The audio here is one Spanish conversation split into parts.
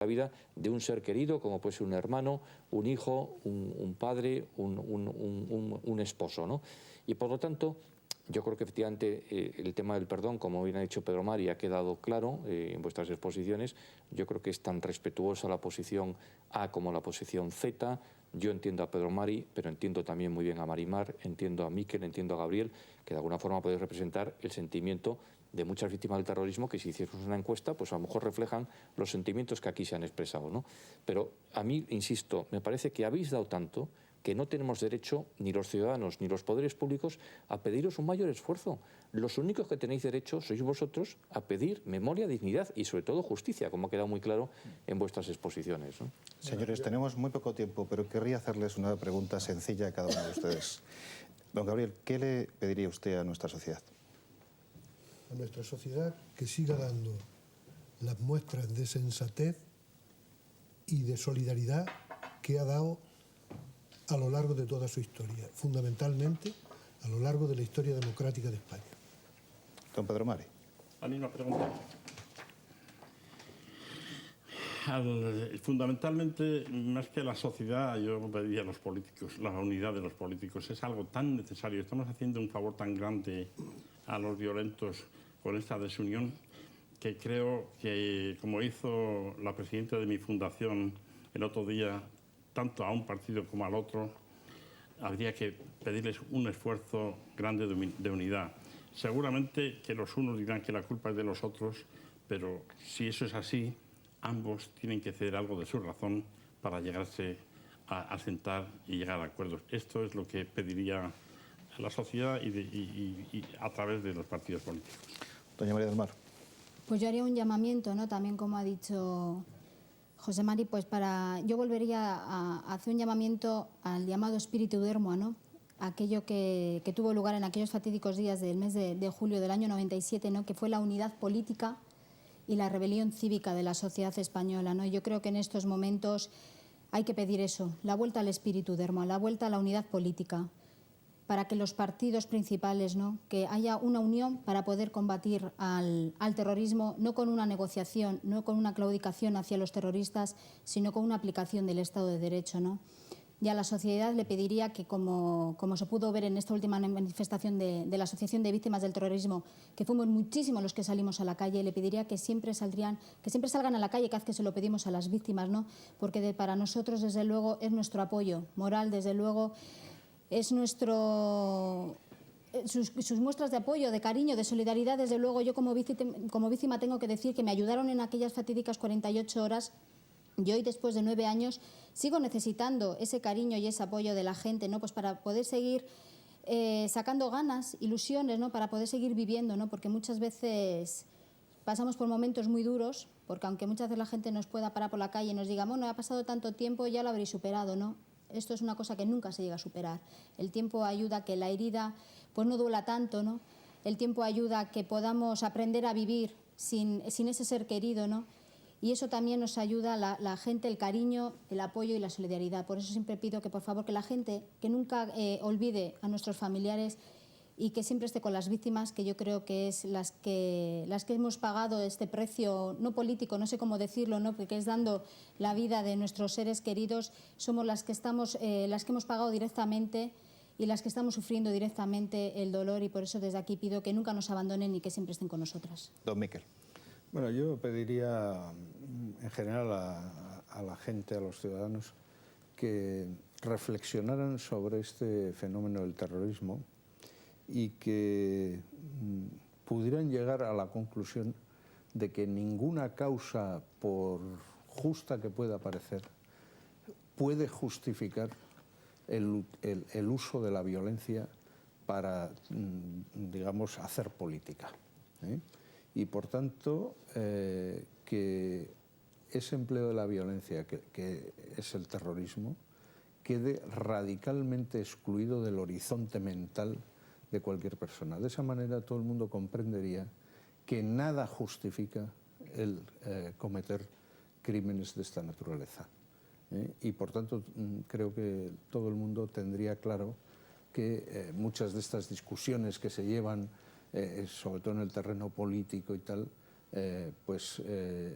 la vida de un ser querido, como puede ser un hermano, un hijo, un padre, un esposo, ¿no? Y por lo tanto, yo creo que efectivamente el tema del perdón, como bien ha dicho Pedro Mari, ha quedado claro en vuestras exposiciones. Yo creo que es tan respetuosa la posición A como la posición Z. Yo entiendo a Pedro Mari, pero entiendo también muy bien a Marimar, entiendo a Miquel, entiendo a Gabriel, que de alguna forma podéis representar el sentimiento de muchas víctimas del terrorismo que si hiciésemos una encuesta, pues a lo mejor reflejan los sentimientos que aquí se han expresado, ¿no? Pero a mí, insisto, me parece que habéis dado tanto que no tenemos derecho, ni los ciudadanos, ni los poderes públicos, a pediros un mayor esfuerzo. Los únicos que tenéis derecho sois vosotros a pedir memoria, dignidad y sobre todo justicia, como ha quedado muy claro en vuestras exposiciones, ¿no? Señores, tenemos muy poco tiempo, pero querría hacerles una pregunta sencilla a cada uno de ustedes. Don Gabriel, ¿qué le pediría usted a nuestra sociedad? A nuestra sociedad que siga dando las muestras de sensatez y de solidaridad que ha dado a lo largo de toda su historia, fundamentalmente a lo largo de la historia democrática de España. Don Pedro Mari. La misma pregunta. Fundamentalmente, más que la sociedad, yo pediría a los políticos, la unidad de los políticos. Es algo tan necesario. Estamos haciendo un favor tan grande a los violentos con esta desunión que creo que, como hizo la presidenta de mi fundación el otro día, tanto a un partido como al otro, habría que pedirles un esfuerzo grande de unidad. Seguramente que los unos dirán que la culpa es de los otros, pero si eso es así, ambos tienen que ceder algo de su razón para llegarse a sentar y llegar a acuerdos. Esto es lo que pediría a la sociedad y a través de los partidos políticos. Doña María del Mar. Pues yo haría un llamamiento, ¿no? También como ha dicho José Mari, pues yo volvería a hacer un llamamiento al llamado espíritu de Hermoa, ¿no? Aquello que tuvo lugar en aquellos fatídicos días del mes de julio del año 97, ¿no? Que fue la unidad política y la rebelión cívica de la sociedad española, ¿no? Yo creo que en estos momentos hay que pedir eso, la vuelta al espíritu de Hermoa, la vuelta a la unidad política, para que los partidos principales, ¿no? Que haya una unión para poder combatir al terrorismo, no con una negociación, no con una claudicación hacia los terroristas, sino con una aplicación del Estado de Derecho, ¿no? Y a la sociedad le pediría que, como se pudo ver en esta última manifestación de la Asociación de Víctimas del Terrorismo, que fuimos muchísimos los que salimos a la calle, le pediría que siempre salgan a la calle, cada vez que se lo pedimos a las víctimas, ¿no? Porque para nosotros, desde luego, es nuestro apoyo moral, desde luego, es sus muestras de apoyo, de cariño, de solidaridad. Desde luego, yo como víctima tengo que decir que me ayudaron en aquellas fatídicas 48 horas. Y hoy, después de 9 años, sigo necesitando ese cariño y ese apoyo de la gente, ¿no? Pues para poder seguir sacando ganas, ilusiones, ¿no? Para poder seguir viviendo, ¿no? Porque muchas veces pasamos por momentos muy duros, porque aunque muchas veces la gente nos pueda parar por la calle y nos diga, bueno, ha pasado tanto tiempo, ya lo habréis superado, ¿no? Esto es una cosa que nunca se llega a superar. El tiempo ayuda a que la herida pues no duela tanto, ¿no? El tiempo ayuda a que podamos aprender a vivir sin ese ser querido, ¿no? Y eso también nos ayuda la gente, el cariño, el apoyo y la solidaridad. Por eso siempre pido que, por favor, que la gente que nunca olvide a nuestros familiares y que siempre esté con las víctimas, que yo creo que es las que hemos pagado este precio, no político, no sé cómo decirlo, ¿no? Porque es dando la vida de nuestros seres queridos, somos las que hemos pagado directamente y las que estamos sufriendo directamente el dolor, y por eso desde aquí pido que nunca nos abandonen y que siempre estén con nosotras. Don Miquel. Bueno, yo pediría en general a la gente, a los ciudadanos, que reflexionaran sobre este fenómeno del terrorismo y que pudieran llegar a la conclusión de que ninguna causa, por justa que pueda parecer, puede justificar el uso de la violencia para, digamos, hacer política, ¿eh? Y por tanto, que ese empleo de la violencia, que es el terrorismo, quede radicalmente excluido del horizonte mental de cualquier persona. De esa manera todo el mundo comprendería que nada justifica el cometer crímenes de esta naturaleza. Y por tanto creo que todo el mundo tendría claro que muchas de estas discusiones que se llevan, sobre todo en el terreno político y tal,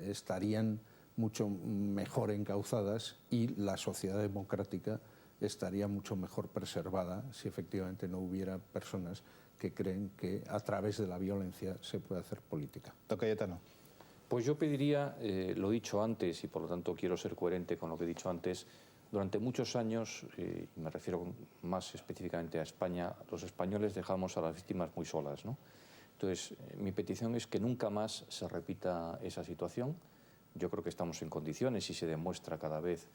estarían mucho mejor encauzadas y la sociedad democrática estaría mucho mejor preservada si efectivamente no hubiera personas que creen que a través de la violencia se puede hacer política. Don Cayetano. Pues yo pediría, lo he dicho antes y por lo tanto quiero ser coherente con lo que he dicho antes, durante muchos años, y me refiero más específicamente a España, los españoles dejamos a las víctimas muy solas, ¿no? Entonces, mi petición es que nunca más se repita esa situación. Yo creo que estamos en condiciones y se demuestra cada vez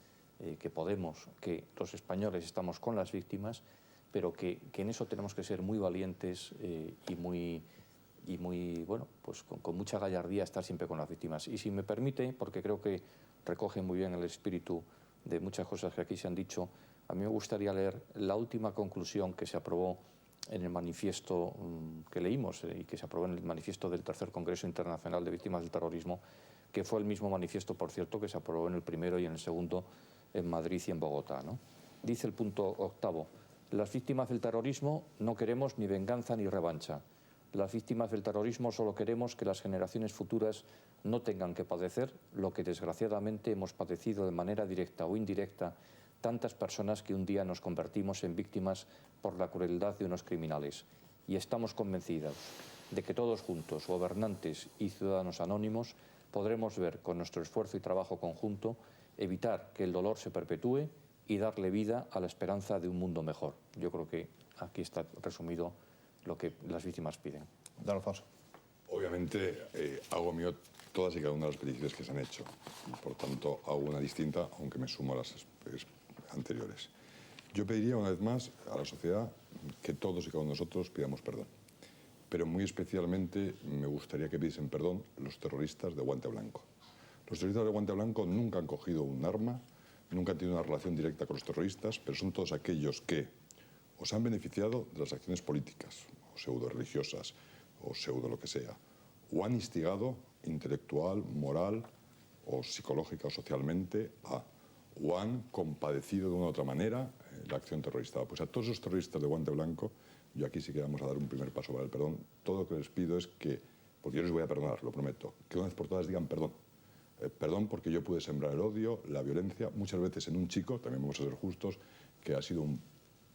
que podemos, que los españoles estamos con las víctimas, pero que en eso tenemos que ser muy valientes y muy bueno, pues con mucha gallardía estar siempre con las víctimas. Y si me permite, porque creo que recoge muy bien el espíritu de muchas cosas que aquí se han dicho, a mí me gustaría leer la última conclusión que se aprobó en el manifiesto que leímos y que se aprobó en el manifiesto del Tercer Congreso Internacional de Víctimas del Terrorismo, que fue el mismo manifiesto, por cierto, que se aprobó en el primero y en el segundo en Madrid y en Bogotá, ¿no? Dice el punto 8: las víctimas del terrorismo no queremos ni venganza ni revancha. Las víctimas del terrorismo solo queremos que las generaciones futuras no tengan que padecer lo que desgraciadamente hemos padecido de manera directa o indirecta tantas personas que un día nos convertimos en víctimas por la crueldad de unos criminales. Y estamos convencidos de que todos juntos, gobernantes y ciudadanos anónimos, podremos ver con nuestro esfuerzo y trabajo conjunto evitar que el dolor se perpetúe y darle vida a la esperanza de un mundo mejor. Yo creo que aquí está resumido lo que las víctimas piden. Don Alfonso. Obviamente hago mío todas y cada una de las peticiones que se han hecho. Por tanto, hago una distinta, aunque me sumo a las anteriores. Yo pediría una vez más a la sociedad que todos y cada uno de nosotros pidamos perdón. Pero muy especialmente me gustaría que pidiesen perdón los terroristas de guante blanco. Los terroristas de guante blanco nunca han cogido un arma, nunca han tenido una relación directa con los terroristas, pero son todos aquellos que os han beneficiado de las acciones políticas, o pseudo-religiosas, o pseudo lo que sea, o han instigado intelectual, moral, o psicológica o socialmente o han compadecido de una u otra manera la acción terrorista. Pues a todos esos terroristas de guante blanco, yo aquí sí que vamos a dar un primer paso para el perdón. Todo lo que les pido es que, porque yo les voy a perdonar, lo prometo, que una vez por todas digan perdón. Perdón porque yo pude sembrar el odio, la violencia, muchas veces en un chico, también vamos a ser justos, que ha sido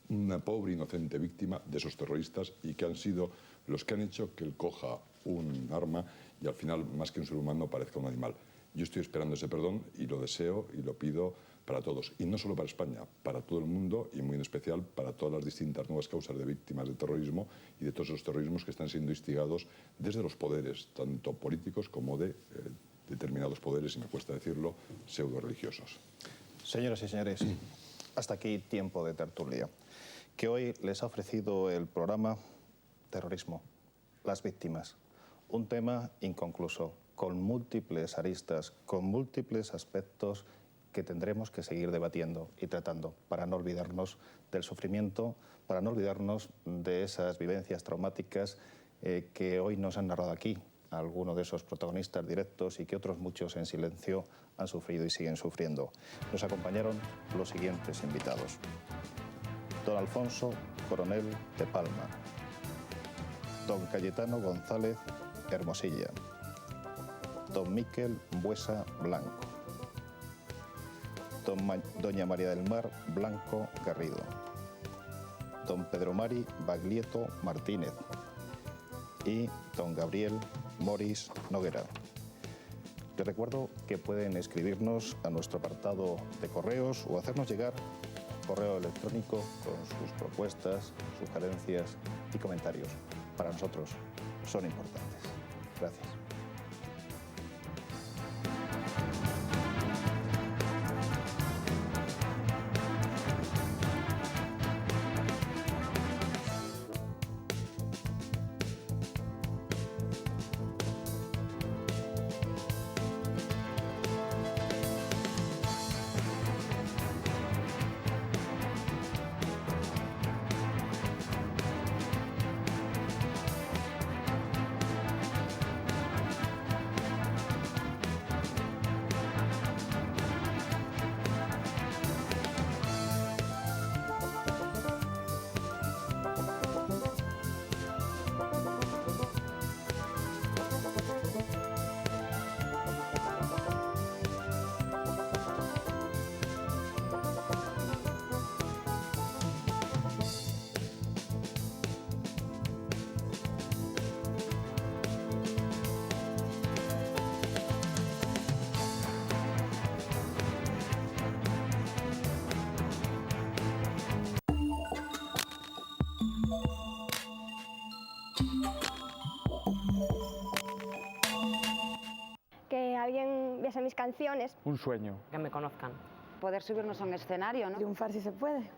una pobre inocente víctima de esos terroristas y que han sido los que han hecho que él coja un arma y al final, más que un ser humano, parezca un animal. Yo estoy esperando ese perdón y lo deseo y lo pido para todos. Y no solo para España, para todo el mundo y muy en especial para todas las distintas nuevas causas de víctimas de terrorismo y de todos esos terrorismos que están siendo instigados desde los poderes, tanto políticos como de determinados poderes, y me cuesta decirlo, pseudo-religiosos. Señoras y señores, hasta aquí tiempo de tertulia, que hoy les ha ofrecido el programa Terrorismo, las víctimas. Un tema inconcluso, con múltiples aristas, con múltiples aspectos que tendremos que seguir debatiendo y tratando para no olvidarnos del sufrimiento, para no olvidarnos de esas vivencias traumáticas que hoy nos han narrado aquí algunos de esos protagonistas directos y que otros muchos en silencio han sufrido y siguen sufriendo. Nos acompañaron los siguientes invitados: don Alfonso Coronel de Palma, don Cayetano González Hermosilla, don Miquel Buesa Blanco, doña María del Mar Blanco Garrido, don Pedro Mari Baglietto Martínez y don Gabriel Moris Noguera. Les recuerdo que pueden escribirnos a nuestro apartado de correos o hacernos llegar correo electrónico con sus propuestas, sugerencias y comentarios. Para nosotros son importantes. Gracias. mis canciones. Un sueño. Que me conozcan. Poder subirnos a un escenario, ¿no? Triunfar si se puede.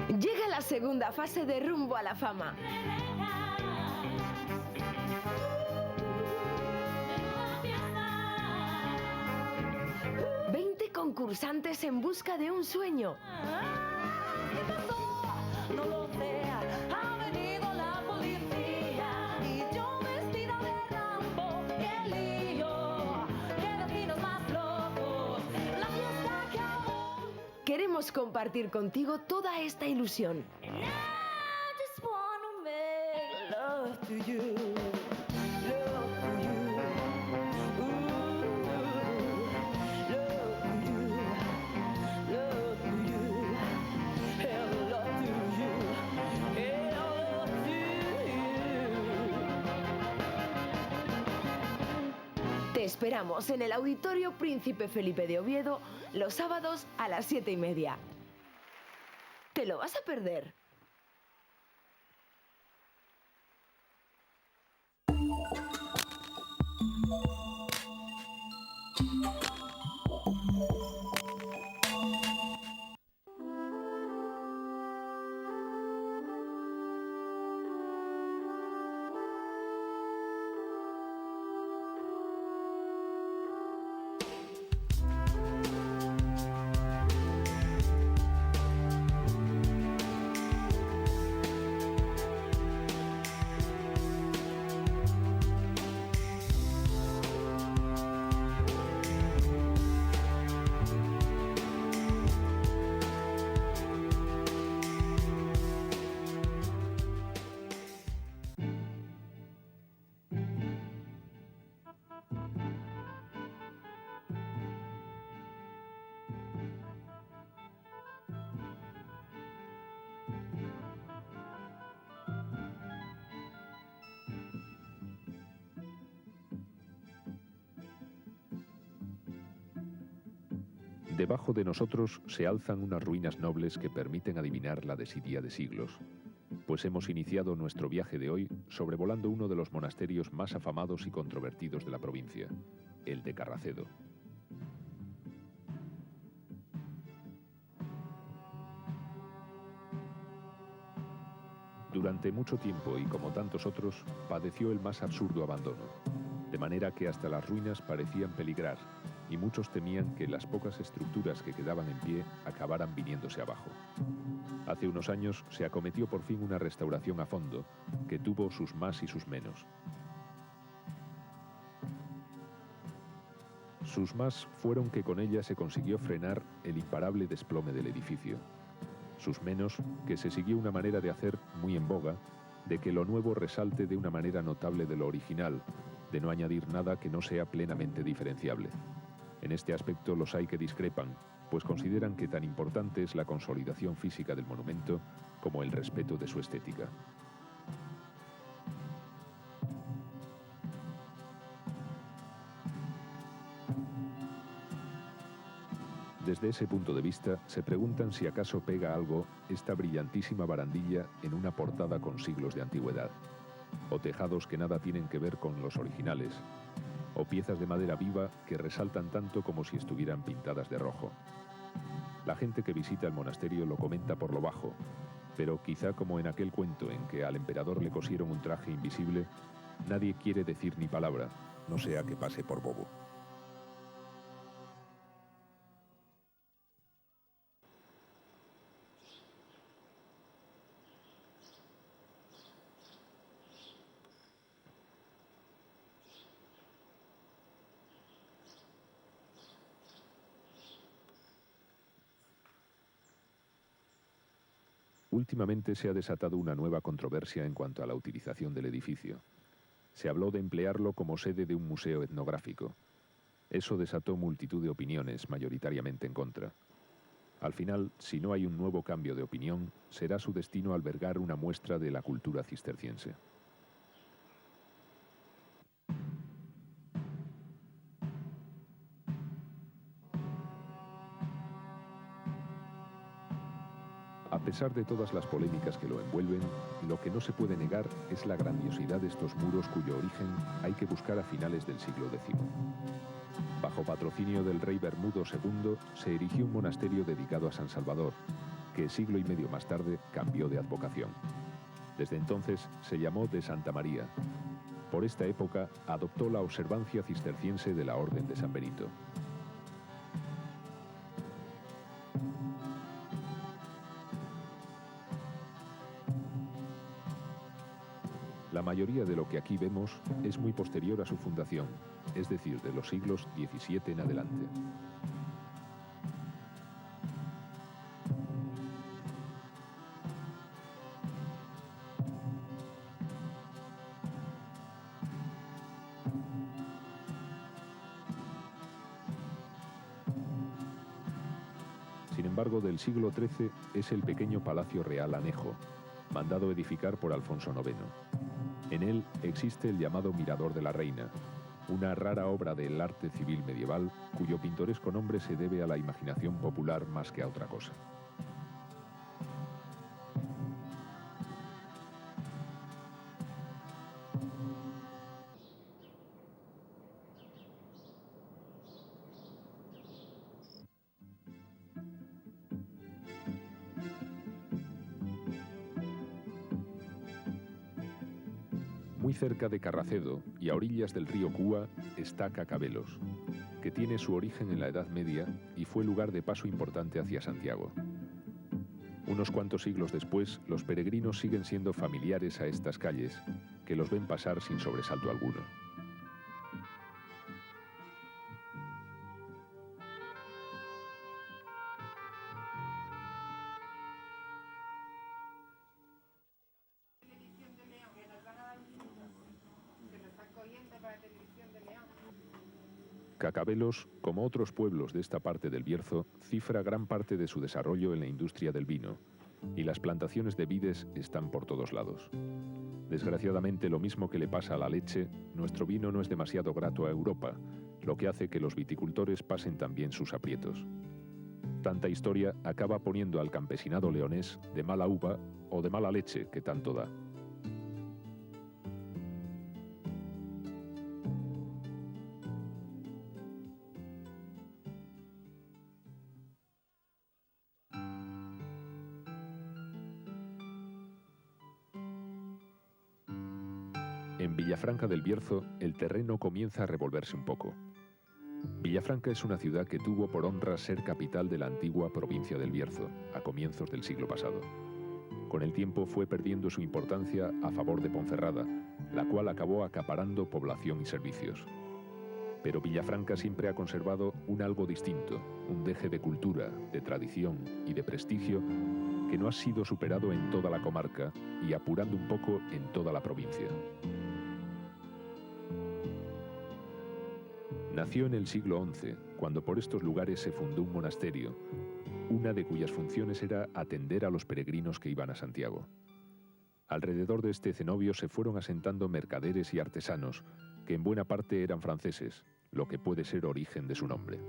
Llega la segunda fase de Rumbo a la Fama. 20 concursantes en busca de un sueño. No lo sea, ha venido la policía y yo vestida de Rambo, qué lío, qué vecinos más locos, la fiesta que hago. Queremos compartir contigo toda esta ilusión. I just wanna make love to you, love to you, love to you, love to you, hell love to you, hell love to you. Te esperamos en el Auditorio Príncipe Felipe de Oviedo los sábados a las 7:30. ¿Te lo vas a perder? Debajo de nosotros se alzan unas ruinas nobles que permiten adivinar la desidia de siglos, pues hemos iniciado nuestro viaje de hoy sobrevolando uno de los monasterios más afamados y controvertidos de la provincia, el de Carracedo. Durante mucho tiempo, y como tantos otros, padeció el más absurdo abandono, de manera que hasta las ruinas parecían peligrar, y muchos temían que las pocas estructuras que quedaban en pie acabaran viniéndose abajo. Hace unos años se acometió por fin una restauración a fondo, que tuvo sus más y sus menos. Sus más fueron que con ella se consiguió frenar el imparable desplome del edificio. Sus menos, que se siguió una manera de hacer muy en boga, de que lo nuevo resalte de una manera notable de lo original, de no añadir nada que no sea plenamente diferenciable. En este aspecto los hay que discrepan, pues consideran que tan importante es la consolidación física del monumento como el respeto de su estética. Desde ese punto de vista, se preguntan si acaso pega algo esta brillantísima barandilla en una portada con siglos de antigüedad, o tejados que nada tienen que ver con los originales, o piezas de madera viva que resaltan tanto como si estuvieran pintadas de rojo. La gente que visita el monasterio lo comenta por lo bajo, pero quizá como en aquel cuento en que al emperador le cosieron un traje invisible, nadie quiere decir ni palabra, no sea que pase por bobo. Últimamente se ha desatado una nueva controversia en cuanto a la utilización del edificio. Se habló de emplearlo como sede de un museo etnográfico. Eso desató multitud de opiniones, mayoritariamente en contra. Al final, si no hay un nuevo cambio de opinión, será su destino albergar una muestra de la cultura cisterciense. A pesar de todas las polémicas que lo envuelven, lo que no se puede negar es la grandiosidad de estos muros cuyo origen hay que buscar a finales del siglo X. Bajo patrocinio del rey Bermudo II se erigió un monasterio dedicado a San Salvador, que siglo y medio más tarde cambió de advocación. Desde entonces se llamó de Santa María. Por esta época adoptó la observancia cisterciense de la Orden de San Benito. La mayoría de lo que aquí vemos es muy posterior a su fundación, es decir, de los siglos XVII en adelante. Sin embargo, del siglo XIII es el pequeño Palacio Real Anejo, mandado edificar por Alfonso IX. En él existe el llamado Mirador de la Reina, una rara obra del arte civil medieval cuyo pintoresco nombre se debe a la imaginación popular más que a otra cosa. Muy cerca de Carracedo y a orillas del río Cúa está Cacabelos, que tiene su origen en la Edad Media y fue lugar de paso importante hacia Santiago. Unos cuantos siglos después, los peregrinos siguen siendo familiares a estas calles, que los ven pasar sin sobresalto alguno. Cacabelos, como otros pueblos de esta parte del Bierzo, cifra gran parte de su desarrollo en la industria del vino, y las plantaciones de vides están por todos lados. Desgraciadamente, lo mismo que le pasa a la leche, nuestro vino no es demasiado grato a Europa, lo que hace que los viticultores pasen también sus aprietos. Tanta historia acaba poniendo al campesinado leonés de mala uva o de mala leche que tanto da. En Villafranca del Bierzo, el terreno comienza a revolverse un poco. Villafranca es una ciudad que tuvo por honra ser capital de la antigua provincia del Bierzo, a comienzos del siglo pasado. Con el tiempo fue perdiendo su importancia a favor de Ponferrada, la cual acabó acaparando población y servicios. Pero Villafranca siempre ha conservado un algo distinto, un deje de cultura, de tradición y de prestigio que no ha sido superado en toda la comarca y apurando un poco en toda la provincia. Nació en el siglo XI, cuando por estos lugares se fundó un monasterio, una de cuyas funciones era atender a los peregrinos que iban a Santiago. Alrededor de este cenobio se fueron asentando mercaderes y artesanos, que en buena parte eran franceses, lo que puede ser origen de su nombre.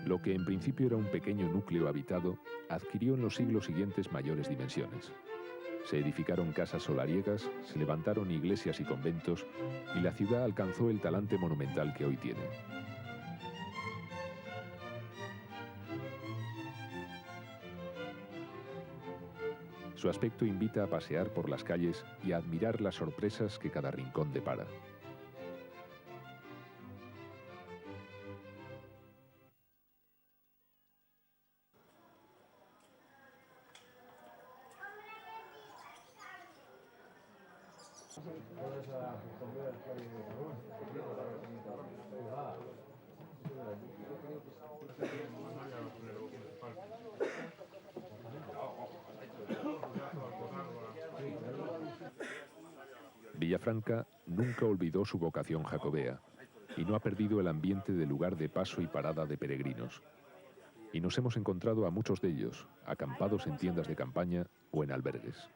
Lo que en principio era un pequeño núcleo habitado, adquirió en los siglos siguientes mayores dimensiones. Se edificaron casas solariegas, se levantaron iglesias y conventos, y la ciudad alcanzó el talante monumental que hoy tiene. Su aspecto invita a pasear por las calles y a admirar las sorpresas que cada rincón depara. Villafranca nunca olvidó su vocación jacobea y no ha perdido el ambiente de lugar de paso y parada de peregrinos. Y nos hemos encontrado a muchos de ellos, acampados en tiendas de campaña o en albergues.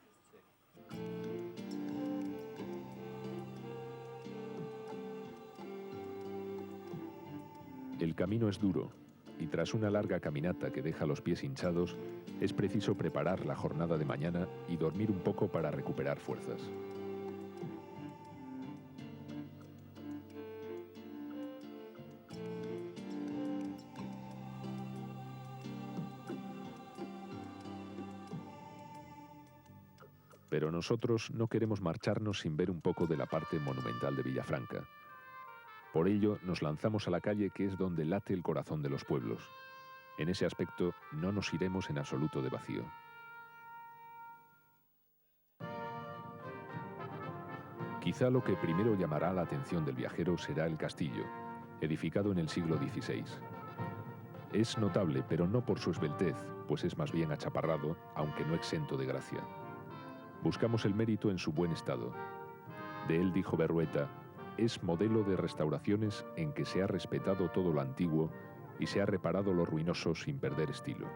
El camino es duro, y tras una larga caminata que deja los pies hinchados, es preciso preparar la jornada de mañana y dormir un poco para recuperar fuerzas. Pero nosotros no queremos marcharnos sin ver un poco de la parte monumental de Villafranca. Por ello, nos lanzamos a la calle, que es donde late el corazón de los pueblos. En ese aspecto, no nos iremos en absoluto de vacío. Quizá lo que primero llamará la atención del viajero será el castillo, edificado en el siglo XVI. Es notable, pero no por su esbeltez, pues es más bien achaparrado, aunque no exento de gracia. Buscamos el mérito en su buen estado. De él dijo Berrueta: es modelo de restauraciones en que se ha respetado todo lo antiguo y se ha reparado lo ruinoso sin perder estilo.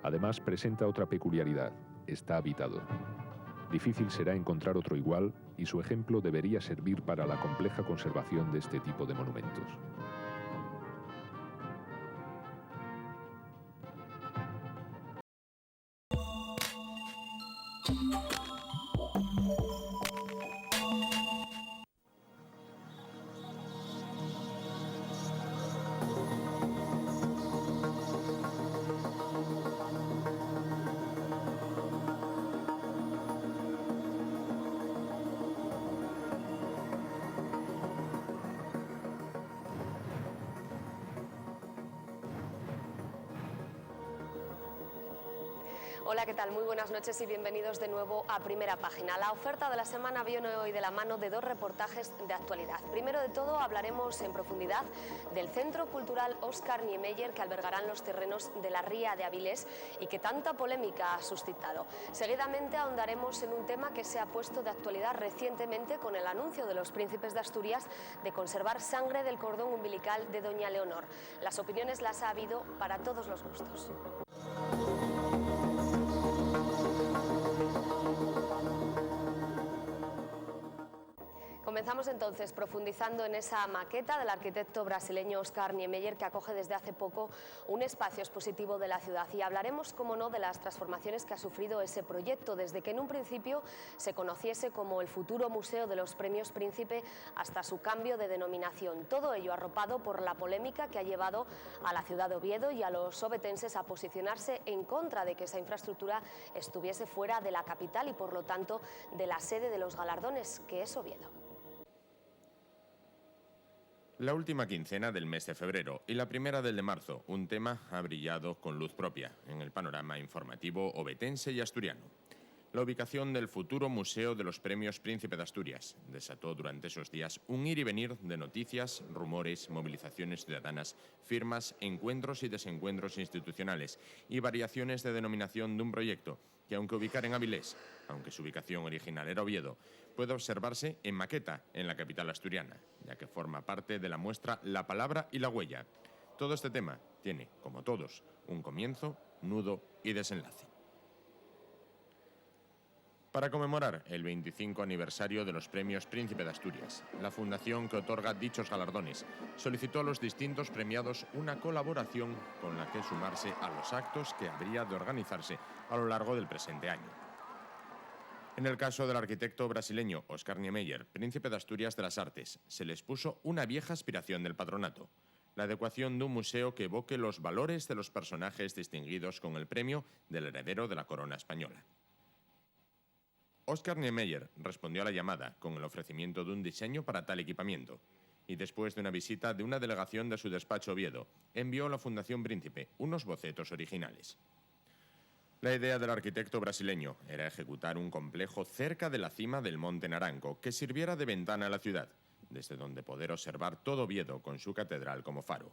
Además, presenta otra peculiaridad: está habitado. Difícil será encontrar otro igual, y su ejemplo debería servir para la compleja conservación de este tipo de monumentos. Hola, ¿qué tal? Muy buenas noches y bienvenidos de nuevo a Primera Página. La oferta de la semana viene hoy de la mano de dos reportajes de actualidad. Primero de todo hablaremos en profundidad del Centro Cultural Óscar Niemeyer, que albergarán los terrenos de la Ría de Avilés y que tanta polémica ha suscitado. Seguidamente ahondaremos en un tema que se ha puesto de actualidad recientemente con el anuncio de los príncipes de Asturias de conservar sangre del cordón umbilical de doña Leonor. Las opiniones las ha habido para todos los gustos. Comenzamos entonces profundizando en esa maqueta del arquitecto brasileño Óscar Niemeyer, que acoge desde hace poco un espacio expositivo de la ciudad, y hablaremos, como no, de las transformaciones que ha sufrido ese proyecto, desde que en un principio se conociese como el futuro Museo de los Premios Príncipe hasta su cambio de denominación. Todo ello arropado por la polémica que ha llevado a la ciudad de Oviedo y a los ovetenses a posicionarse en contra de que esa infraestructura estuviese fuera de la capital y por lo tanto de la sede de los galardones, que es Oviedo. La última quincena del mes de febrero y la primera del de marzo, un tema ha brillado con luz propia en el panorama informativo ovetense y asturiano. La ubicación del futuro Museo de los Premios Príncipe de Asturias desató durante esos días un ir y venir de noticias, rumores, movilizaciones ciudadanas, firmas, encuentros y desencuentros institucionales y variaciones de denominación de un proyecto que, aunque ubicar en Avilés, aunque su ubicación original era Oviedo, puede observarse en maqueta en la capital asturiana, ya que forma parte de la muestra La Palabra y la Huella. Todo este tema tiene, como todos, un comienzo, nudo y desenlace. Para conmemorar el 25 aniversario de los Premios Príncipe de Asturias, la fundación que otorga dichos galardones solicitó a los distintos premiados una colaboración con la que sumarse a los actos que habría de organizarse a lo largo del presente año. En el caso del arquitecto brasileño Óscar Niemeyer, Príncipe de Asturias de las Artes, se les puso una vieja aspiración del patronato: la adecuación de un museo que evoque los valores de los personajes distinguidos con el premio del heredero de la corona española. Óscar Niemeyer respondió a la llamada con el ofrecimiento de un diseño para tal equipamiento y, después de una visita de una delegación de su despacho Oviedo, envió a la Fundación Príncipe unos bocetos originales. La idea del arquitecto brasileño era ejecutar un complejo cerca de la cima del Monte Naranco que sirviera de ventana a la ciudad, desde donde poder observar todo Oviedo con su catedral como faro.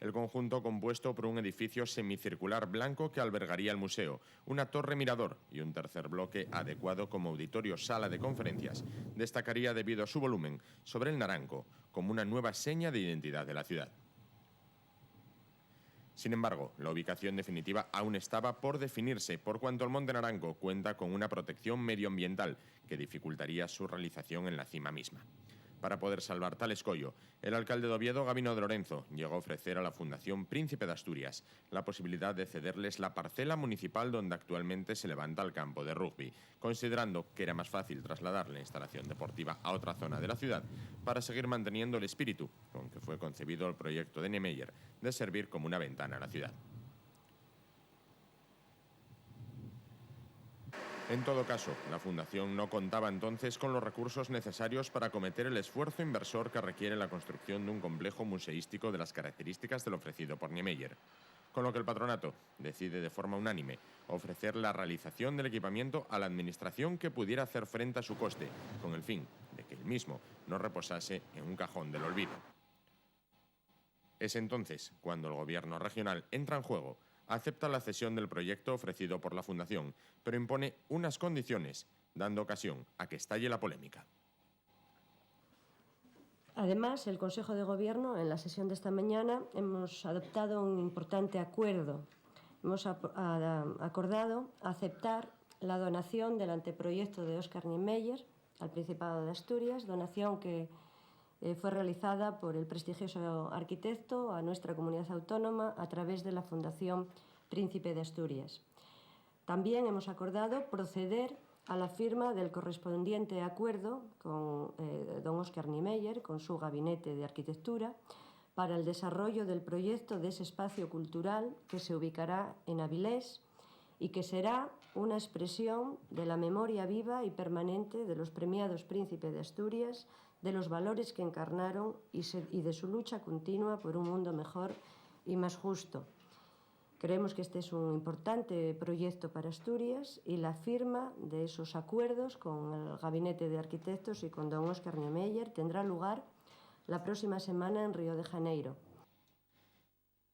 El conjunto, compuesto por un edificio semicircular blanco que albergaría el museo, una torre mirador y un tercer bloque adecuado como auditorio-sala de conferencias, destacaría debido a su volumen sobre el Naranco como una nueva seña de identidad de la ciudad. Sin embargo, la ubicación definitiva aún estaba por definirse, por cuanto el Monte Naranco cuenta con una protección medioambiental que dificultaría su realización en la cima misma. Para poder salvar tal escollo, el alcalde de Oviedo, Gabino de Lorenzo, llegó a ofrecer a la Fundación Príncipe de Asturias la posibilidad de cederles la parcela municipal donde actualmente se levanta el campo de rugby, considerando que era más fácil trasladar la instalación deportiva a otra zona de la ciudad para seguir manteniendo el espíritu con que fue concebido el proyecto de Niemeyer de servir como una ventana a la ciudad. En todo caso, la Fundación no contaba entonces con los recursos necesarios para acometer el esfuerzo inversor que requiere la construcción de un complejo museístico de las características del ofrecido por Niemeyer, con lo que el patronato decide de forma unánime ofrecer la realización del equipamiento a la administración que pudiera hacer frente a su coste, con el fin de que el mismo no reposase en un cajón del olvido. Es entonces cuando el gobierno regional entra en juego, acepta la cesión del proyecto ofrecido por la Fundación, pero impone unas condiciones, dando ocasión a que estalle la polémica. Además, el Consejo de Gobierno, en la sesión de esta mañana, hemos adoptado un importante acuerdo. Hemos acordado aceptar la donación del anteproyecto de Óscar Niemeyer al Principado de Asturias, donación que fue realizada por el prestigioso arquitecto a nuestra comunidad autónoma a través de la Fundación Príncipe de Asturias. También hemos acordado proceder a la firma del correspondiente acuerdo con don Óscar Niemeyer, con su gabinete de arquitectura, para el desarrollo del proyecto de ese espacio cultural que se ubicará en Avilés y que será una expresión de la memoria viva y permanente de los premiados Príncipe de Asturias, de los valores que encarnaron y de su lucha continua por un mundo mejor y más justo. Creemos que este es un importante proyecto para Asturias y la firma de esos acuerdos con el Gabinete de Arquitectos y con don Óscar Niemeyer tendrá lugar la próxima semana en Río de Janeiro.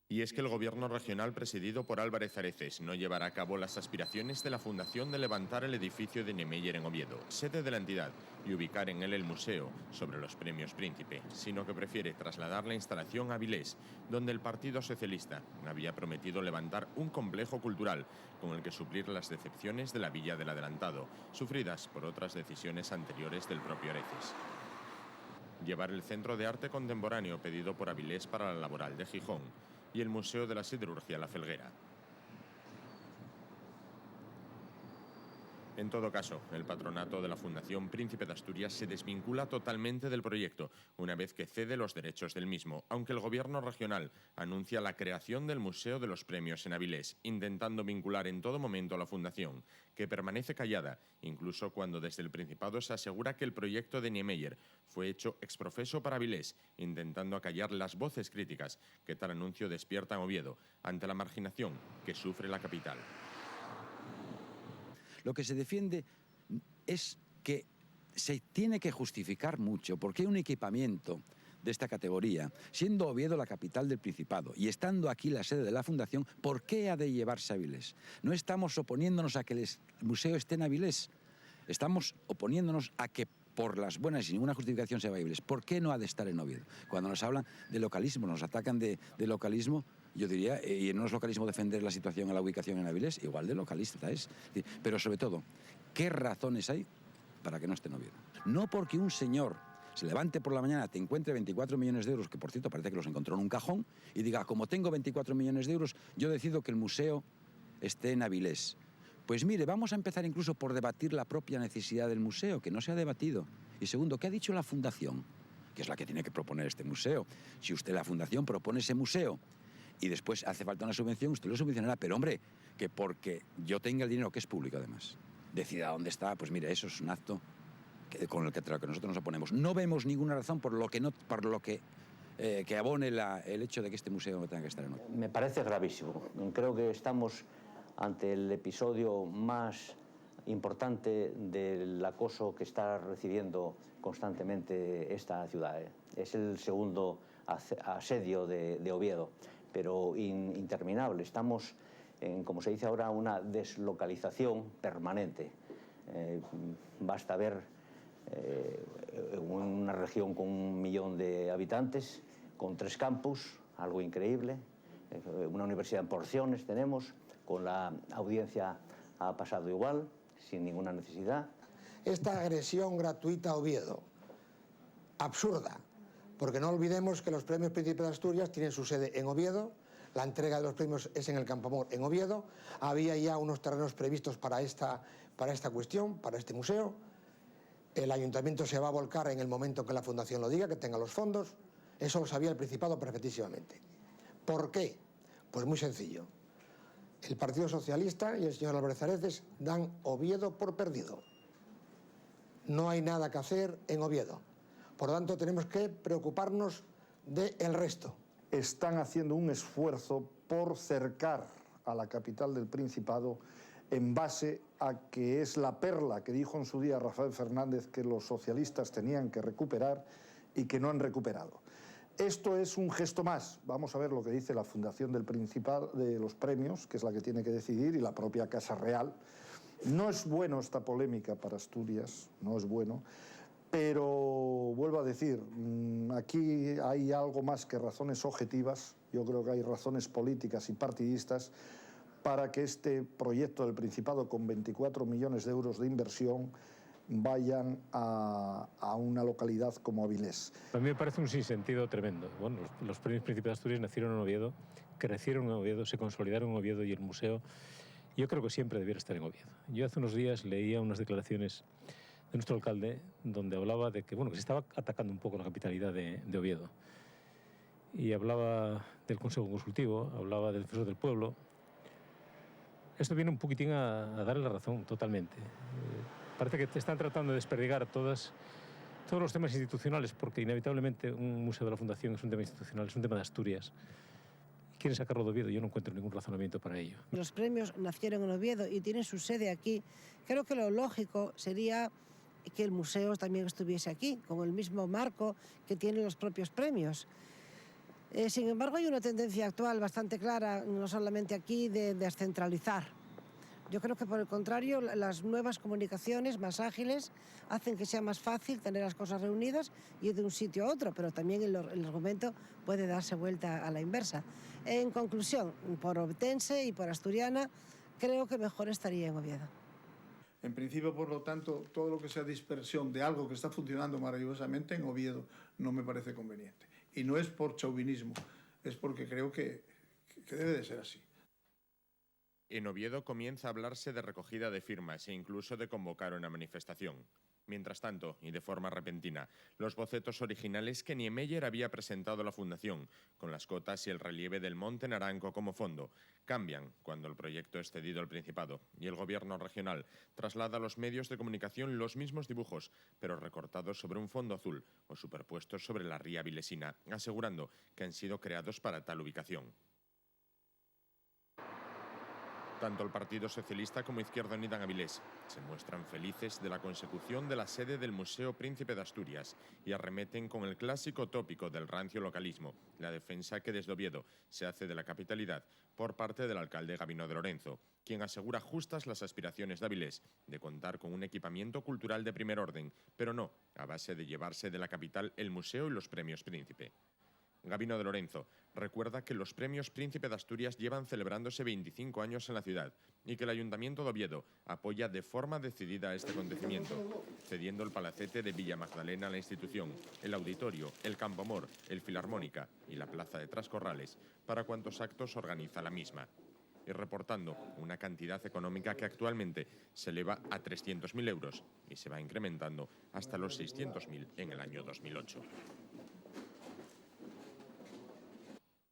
Y es que el gobierno regional presidido por Álvarez Areces no llevará a cabo las aspiraciones de la Fundación de levantar el edificio de Niemeyer en Oviedo, sede de la entidad, y ubicar en él el museo sobre los premios Príncipe, sino que prefiere trasladar la instalación a Avilés, donde el Partido Socialista había prometido levantar un complejo cultural con el que suplir las decepciones de la Villa del Adelantado, sufridas por otras decisiones anteriores del propio Areces. Llevar el Centro de Arte Contemporáneo pedido por Avilés para la Laboral de Gijón, y el Museo de la Siderurgia La Felguera. En todo caso, el patronato de la Fundación Príncipe de Asturias se desvincula totalmente del proyecto, una vez que cede los derechos del mismo, aunque el gobierno regional anuncia la creación del Museo de los Premios en Avilés, intentando vincular en todo momento a la Fundación, que permanece callada, incluso cuando desde el Principado se asegura que el proyecto de Niemeyer fue hecho exprofeso para Avilés, intentando acallar las voces críticas que tal anuncio despierta en Oviedo, ante la marginación que sufre la capital. Lo que se defiende es que se tiene que justificar mucho, porque hay un equipamiento de esta categoría, siendo Oviedo la capital del Principado y estando aquí la sede de la Fundación, ¿por qué ha de llevarse a Avilés? No estamos oponiéndonos a que el museo esté en Avilés, estamos oponiéndonos a que por las buenas y sin ninguna justificación se va a Avilés. ¿Por qué no ha de estar en Oviedo? Cuando nos hablan de localismo, nos atacan de localismo, yo diría, y no es localismo defender la situación a la ubicación en Avilés, igual de localista es. Pero sobre todo, ¿qué razones hay para que no esté en Oviedo? No porque un señor se levante por la mañana, te encuentre 24 millones de euros, que por cierto parece que los encontró en un cajón, y diga, como tengo 24 millones de euros, yo decido que el museo esté en Avilés. Pues mire, vamos a empezar incluso por debatir la propia necesidad del museo, que no se ha debatido. Y segundo, ¿qué ha dicho la Fundación? Que es la que tiene que proponer este museo. Si usted, la Fundación, propone ese museo y después hace falta una subvención, usted lo subvencionará. Pero hombre, que porque yo tenga el dinero, que es público además, decida dónde está, pues mire, eso es un acto con el que nosotros nos oponemos. No vemos ninguna razón por lo que abone el hecho de que este museo no tenga que estar en Oviedo. Me parece gravísimo. Creo que estamos ante el episodio más importante del acoso que está recibiendo constantemente esta ciudad. Es el segundo asedio de Oviedo, pero interminable. Estamos en, como se dice ahora, una deslocalización permanente. Basta ver una región con 1 millón de habitantes, con 3 campus, algo increíble, Una universidad en porciones tenemos, con la audiencia ha pasado igual, sin ninguna necesidad. Esta agresión gratuita a Oviedo, absurda, porque no olvidemos que los premios Príncipe de Asturias tienen su sede en Oviedo, la entrega de los premios es en el Campamor en Oviedo, había ya unos terrenos previstos para esta cuestión, para este museo, el ayuntamiento se va a volcar en el momento que la Fundación lo diga, que tenga los fondos, eso lo sabía el Principado perfectísimamente. ¿Por qué? Pues muy sencillo. El Partido Socialista y el señor Álvarez Areces dan Oviedo por perdido. No hay nada que hacer en Oviedo. Por lo tanto, tenemos que preocuparnos del resto. Están haciendo un esfuerzo por cercar a la capital del Principado en base a que es la perla que dijo en su día Rafael Fernández que los socialistas tenían que recuperar y que no han recuperado. Esto es un gesto más. Vamos a ver lo que dice la Fundación del Principado de los premios, que es la que tiene que decidir, y la propia Casa Real. No es bueno esta polémica para Asturias, no es bueno, pero vuelvo a decir, aquí hay algo más que razones objetivas, yo creo que hay razones políticas y partidistas para que este proyecto del Principado con 24 millones de euros de inversión vayan a una localidad como Avilés. A mí me parece un sinsentido tremendo. Bueno, los premios Príncipe de Asturias nacieron en Oviedo, crecieron en Oviedo, se consolidaron en Oviedo y el museo, yo creo que siempre debiera estar en Oviedo. Yo hace unos días leía unas declaraciones de nuestro alcalde donde hablaba de que, bueno, que se estaba atacando un poco la capitalidad de Oviedo. Y hablaba del Consejo Consultivo, hablaba del Defensor del Pueblo. Esto viene un poquitín a darle la razón totalmente. Parece que te están tratando de desperdigar todos los temas institucionales, porque inevitablemente un museo de la Fundación es un tema institucional, es un tema de Asturias. Quieren sacarlo de Oviedo, yo no encuentro ningún razonamiento para ello. Los premios nacieron en Oviedo y tienen su sede aquí. Creo que lo lógico sería que el museo también estuviese aquí, con el mismo marco que tienen los propios premios. Sin embargo, hay una tendencia actual bastante clara, no solamente aquí, de descentralizar. Yo creo que, por el contrario, las nuevas comunicaciones más ágiles hacen que sea más fácil tener las cosas reunidas y ir de un sitio a otro, pero también el argumento puede darse vuelta a la inversa. En conclusión, por obetense y por asturiana, creo que mejor estaría en Oviedo. En principio, por lo tanto, todo lo que sea dispersión de algo que está funcionando maravillosamente en Oviedo no me parece conveniente. Y no es por chauvinismo, es porque creo que debe de ser así. En Oviedo comienza a hablarse de recogida de firmas e incluso de convocar una manifestación. Mientras tanto, y de forma repentina, los bocetos originales que Niemeyer había presentado a la Fundación, con las cotas y el relieve del Monte Naranco como fondo, cambian cuando el proyecto es cedido al Principado y el Gobierno regional traslada a los medios de comunicación los mismos dibujos, pero recortados sobre un fondo azul o superpuestos sobre la ría avilesina, asegurando que han sido creados para tal ubicación. Tanto el Partido Socialista como Izquierda Unida en Avilés se muestran felices de la consecución de la sede del Museo Príncipe de Asturias y arremeten con el clásico tópico del rancio localismo, la defensa que desde Oviedo se hace de la capitalidad por parte del alcalde Gabino de Lorenzo, quien asegura justas las aspiraciones de Avilés de contar con un equipamiento cultural de primer orden, pero no a base de llevarse de la capital el museo y los premios Príncipe. Gabino de Lorenzo recuerda que los premios Príncipe de Asturias llevan celebrándose 25 años en la ciudad y que el Ayuntamiento de Oviedo apoya de forma decidida este acontecimiento, cediendo el palacete de Villa Magdalena a la institución, el auditorio, el Campomor, el Filarmónica y la plaza de Trascorrales para cuantos actos organiza la misma, y reportando una cantidad económica que actualmente se eleva a 300.000 euros y se va incrementando hasta los 600.000 en el año 2008.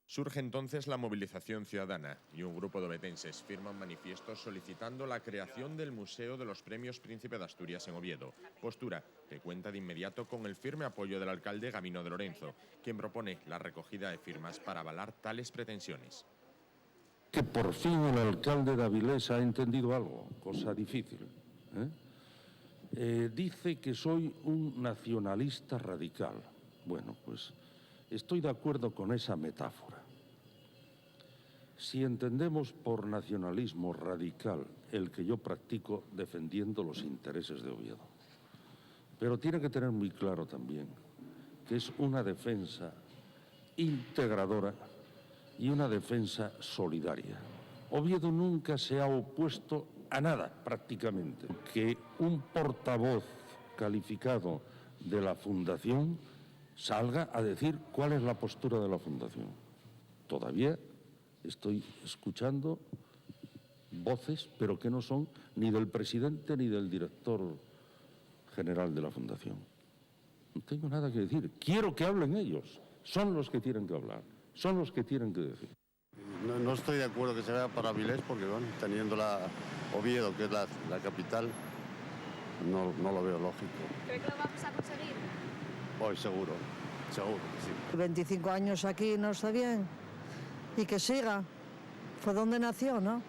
Surge entonces la movilización ciudadana y un grupo de ovetenses firman manifiestos solicitando la creación del Museo de los Premios Príncipe de Asturias en Oviedo, postura que cuenta de inmediato con el firme apoyo del alcalde Gabino de Lorenzo, quien propone la recogida de firmas para avalar tales pretensiones. Que por fin el alcalde de Avilés ha entendido algo, cosa difícil. Dice que soy un nacionalista radical. Bueno, pues estoy de acuerdo con esa metáfora. Si entendemos por nacionalismo radical el que yo practico defendiendo los intereses de Oviedo, pero tiene que tener muy claro también que es una defensa integradora y una defensa solidaria. Oviedo nunca se ha opuesto a nada, prácticamente. Que un portavoz calificado de la Fundación salga a decir cuál es la postura de la Fundación. Todavía estoy escuchando voces, pero que no son ni del presidente ni del director general de la Fundación. No tengo nada que decir. Quiero que hablen ellos. Son los que tienen que hablar. Son los que tienen que decir. No estoy de acuerdo que se vaya para Avilés porque, bueno, teniendo Oviedo, que es la capital, no lo veo lógico. ¿Cree que lo vamos a conseguir? Hoy seguro que sí. 25 años aquí no está bien. Y que siga. Fue donde nació, ¿no?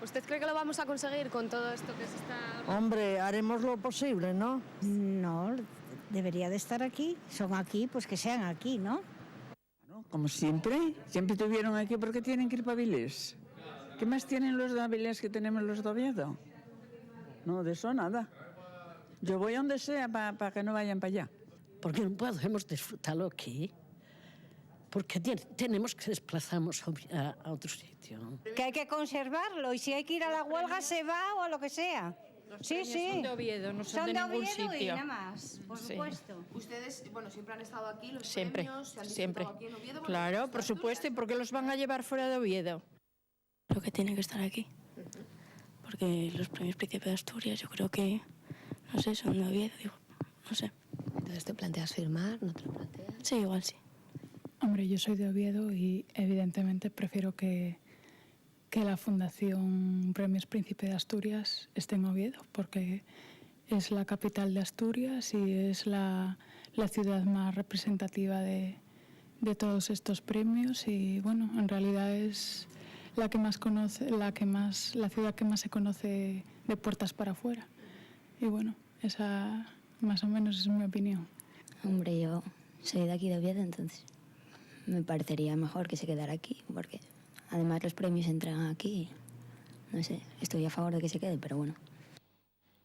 ¿Usted cree que lo vamos a conseguir con todo esto que se está...? Hombre, haremos lo posible, ¿no? No, debería de estar aquí. Son aquí, pues que sean aquí, ¿no? Como siempre estuvieron aquí, ¿por qué tienen que ir para Avilés? ¿Qué más tienen los de Avilés que tenemos los de Oviedo? No, de eso nada. Yo voy a donde sea para que no vayan para allá. Porque no podemos disfrutarlo aquí. Porque tenemos que desplazarnos a otro sitio. Que hay que conservarlo y si hay que ir a la huelga se va o a lo que sea. Sí. Son de Oviedo, no son de ningún sitio. Y nada más, por supuesto. Ustedes, bueno, siempre han estado aquí, los Siempre, premios, se han siempre. disfrutado aquí en Oviedo. Claro, por supuesto. ¿Y por qué los van a llevar fuera de Oviedo? Creo que tiene que estar aquí. Porque los premios Príncipe de Asturias, yo creo que, no sé, son de Oviedo, digo, no sé. Entonces, ¿te planteas firmar? ¿No te lo planteas? Sí, igual sí. Hombre, yo soy de Oviedo y evidentemente prefiero que la Fundación Premios Príncipe de Asturias esté en Oviedo, porque es la capital de Asturias y es la ciudad más representativa de todos estos premios y, bueno, en realidad es la ciudad que más se conoce de puertas para afuera. Y, bueno, esa más o menos es mi opinión. Hombre, yo soy de aquí de Oviedo, entonces me parecería mejor que se quedara aquí, porque además los premios entran aquí. No sé, estoy a favor de que se quede, pero bueno.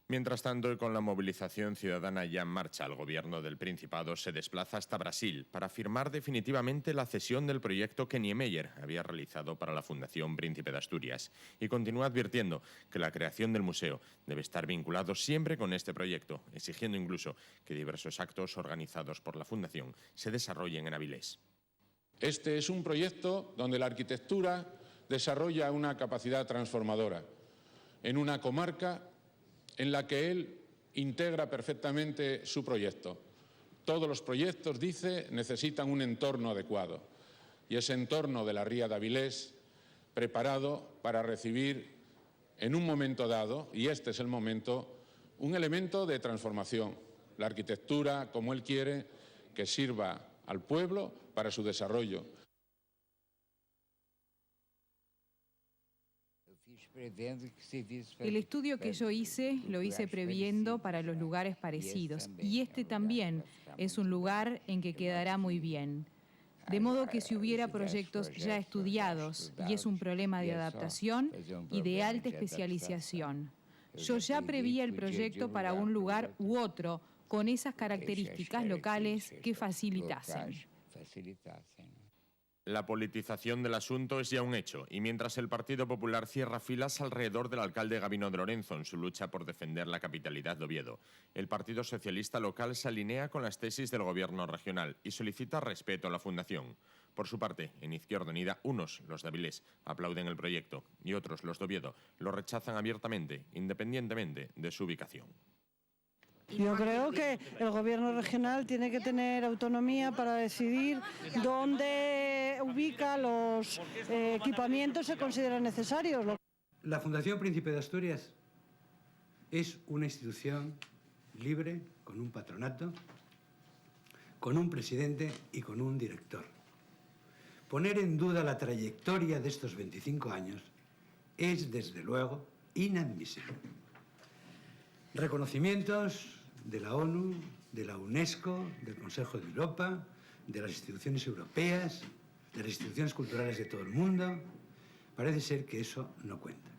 Mientras tanto, y con la movilización ciudadana ya en marcha, el gobierno del Principado se desplaza hasta Brasil para firmar definitivamente la cesión del proyecto que Niemeyer había realizado para la Fundación Príncipe de Asturias y continúa advirtiendo que la creación del museo debe estar vinculado siempre con este proyecto, exigiendo incluso que diversos actos organizados por la Fundación se desarrollen en Avilés. Este es un proyecto donde la arquitectura desarrolla una capacidad transformadora en una comarca en la que él integra perfectamente su proyecto. Todos los proyectos, dice, necesitan un entorno adecuado y ese entorno de la Ría de Avilés preparado para recibir en un momento dado, y este es el momento, un elemento de transformación. La arquitectura, como él quiere, que sirva al pueblo para su desarrollo. El estudio que yo hice, lo hice previendo para los lugares parecidos y este también es un lugar en que quedará muy bien. De modo que si hubiera proyectos ya estudiados y es un problema de adaptación y de alta especialización, yo ya preveía el proyecto para un lugar u otro con esas características locales que facilitasen. La politización del asunto es ya un hecho y mientras el Partido Popular cierra filas alrededor del alcalde Gabino de Lorenzo en su lucha por defender la capitalidad de Oviedo, el Partido Socialista local se alinea con las tesis del gobierno regional y solicita respeto a la Fundación. Por su parte, en Izquierda Unida, unos, los de Avilés, aplauden el proyecto y otros, los de Oviedo, lo rechazan abiertamente, independientemente de su ubicación. Yo creo que el gobierno regional tiene que tener autonomía para decidir dónde ubica los equipamientos que se consideran necesarios. La Fundación Príncipe de Asturias es una institución libre, con un patronato, con un presidente y con un director. Poner en duda la trayectoria de estos 25 años es, desde luego, inadmisible. Reconocimientos de la ONU, de la UNESCO, del Consejo de Europa, de las instituciones europeas, de las instituciones culturales de todo el mundo. Parece ser que eso no cuenta.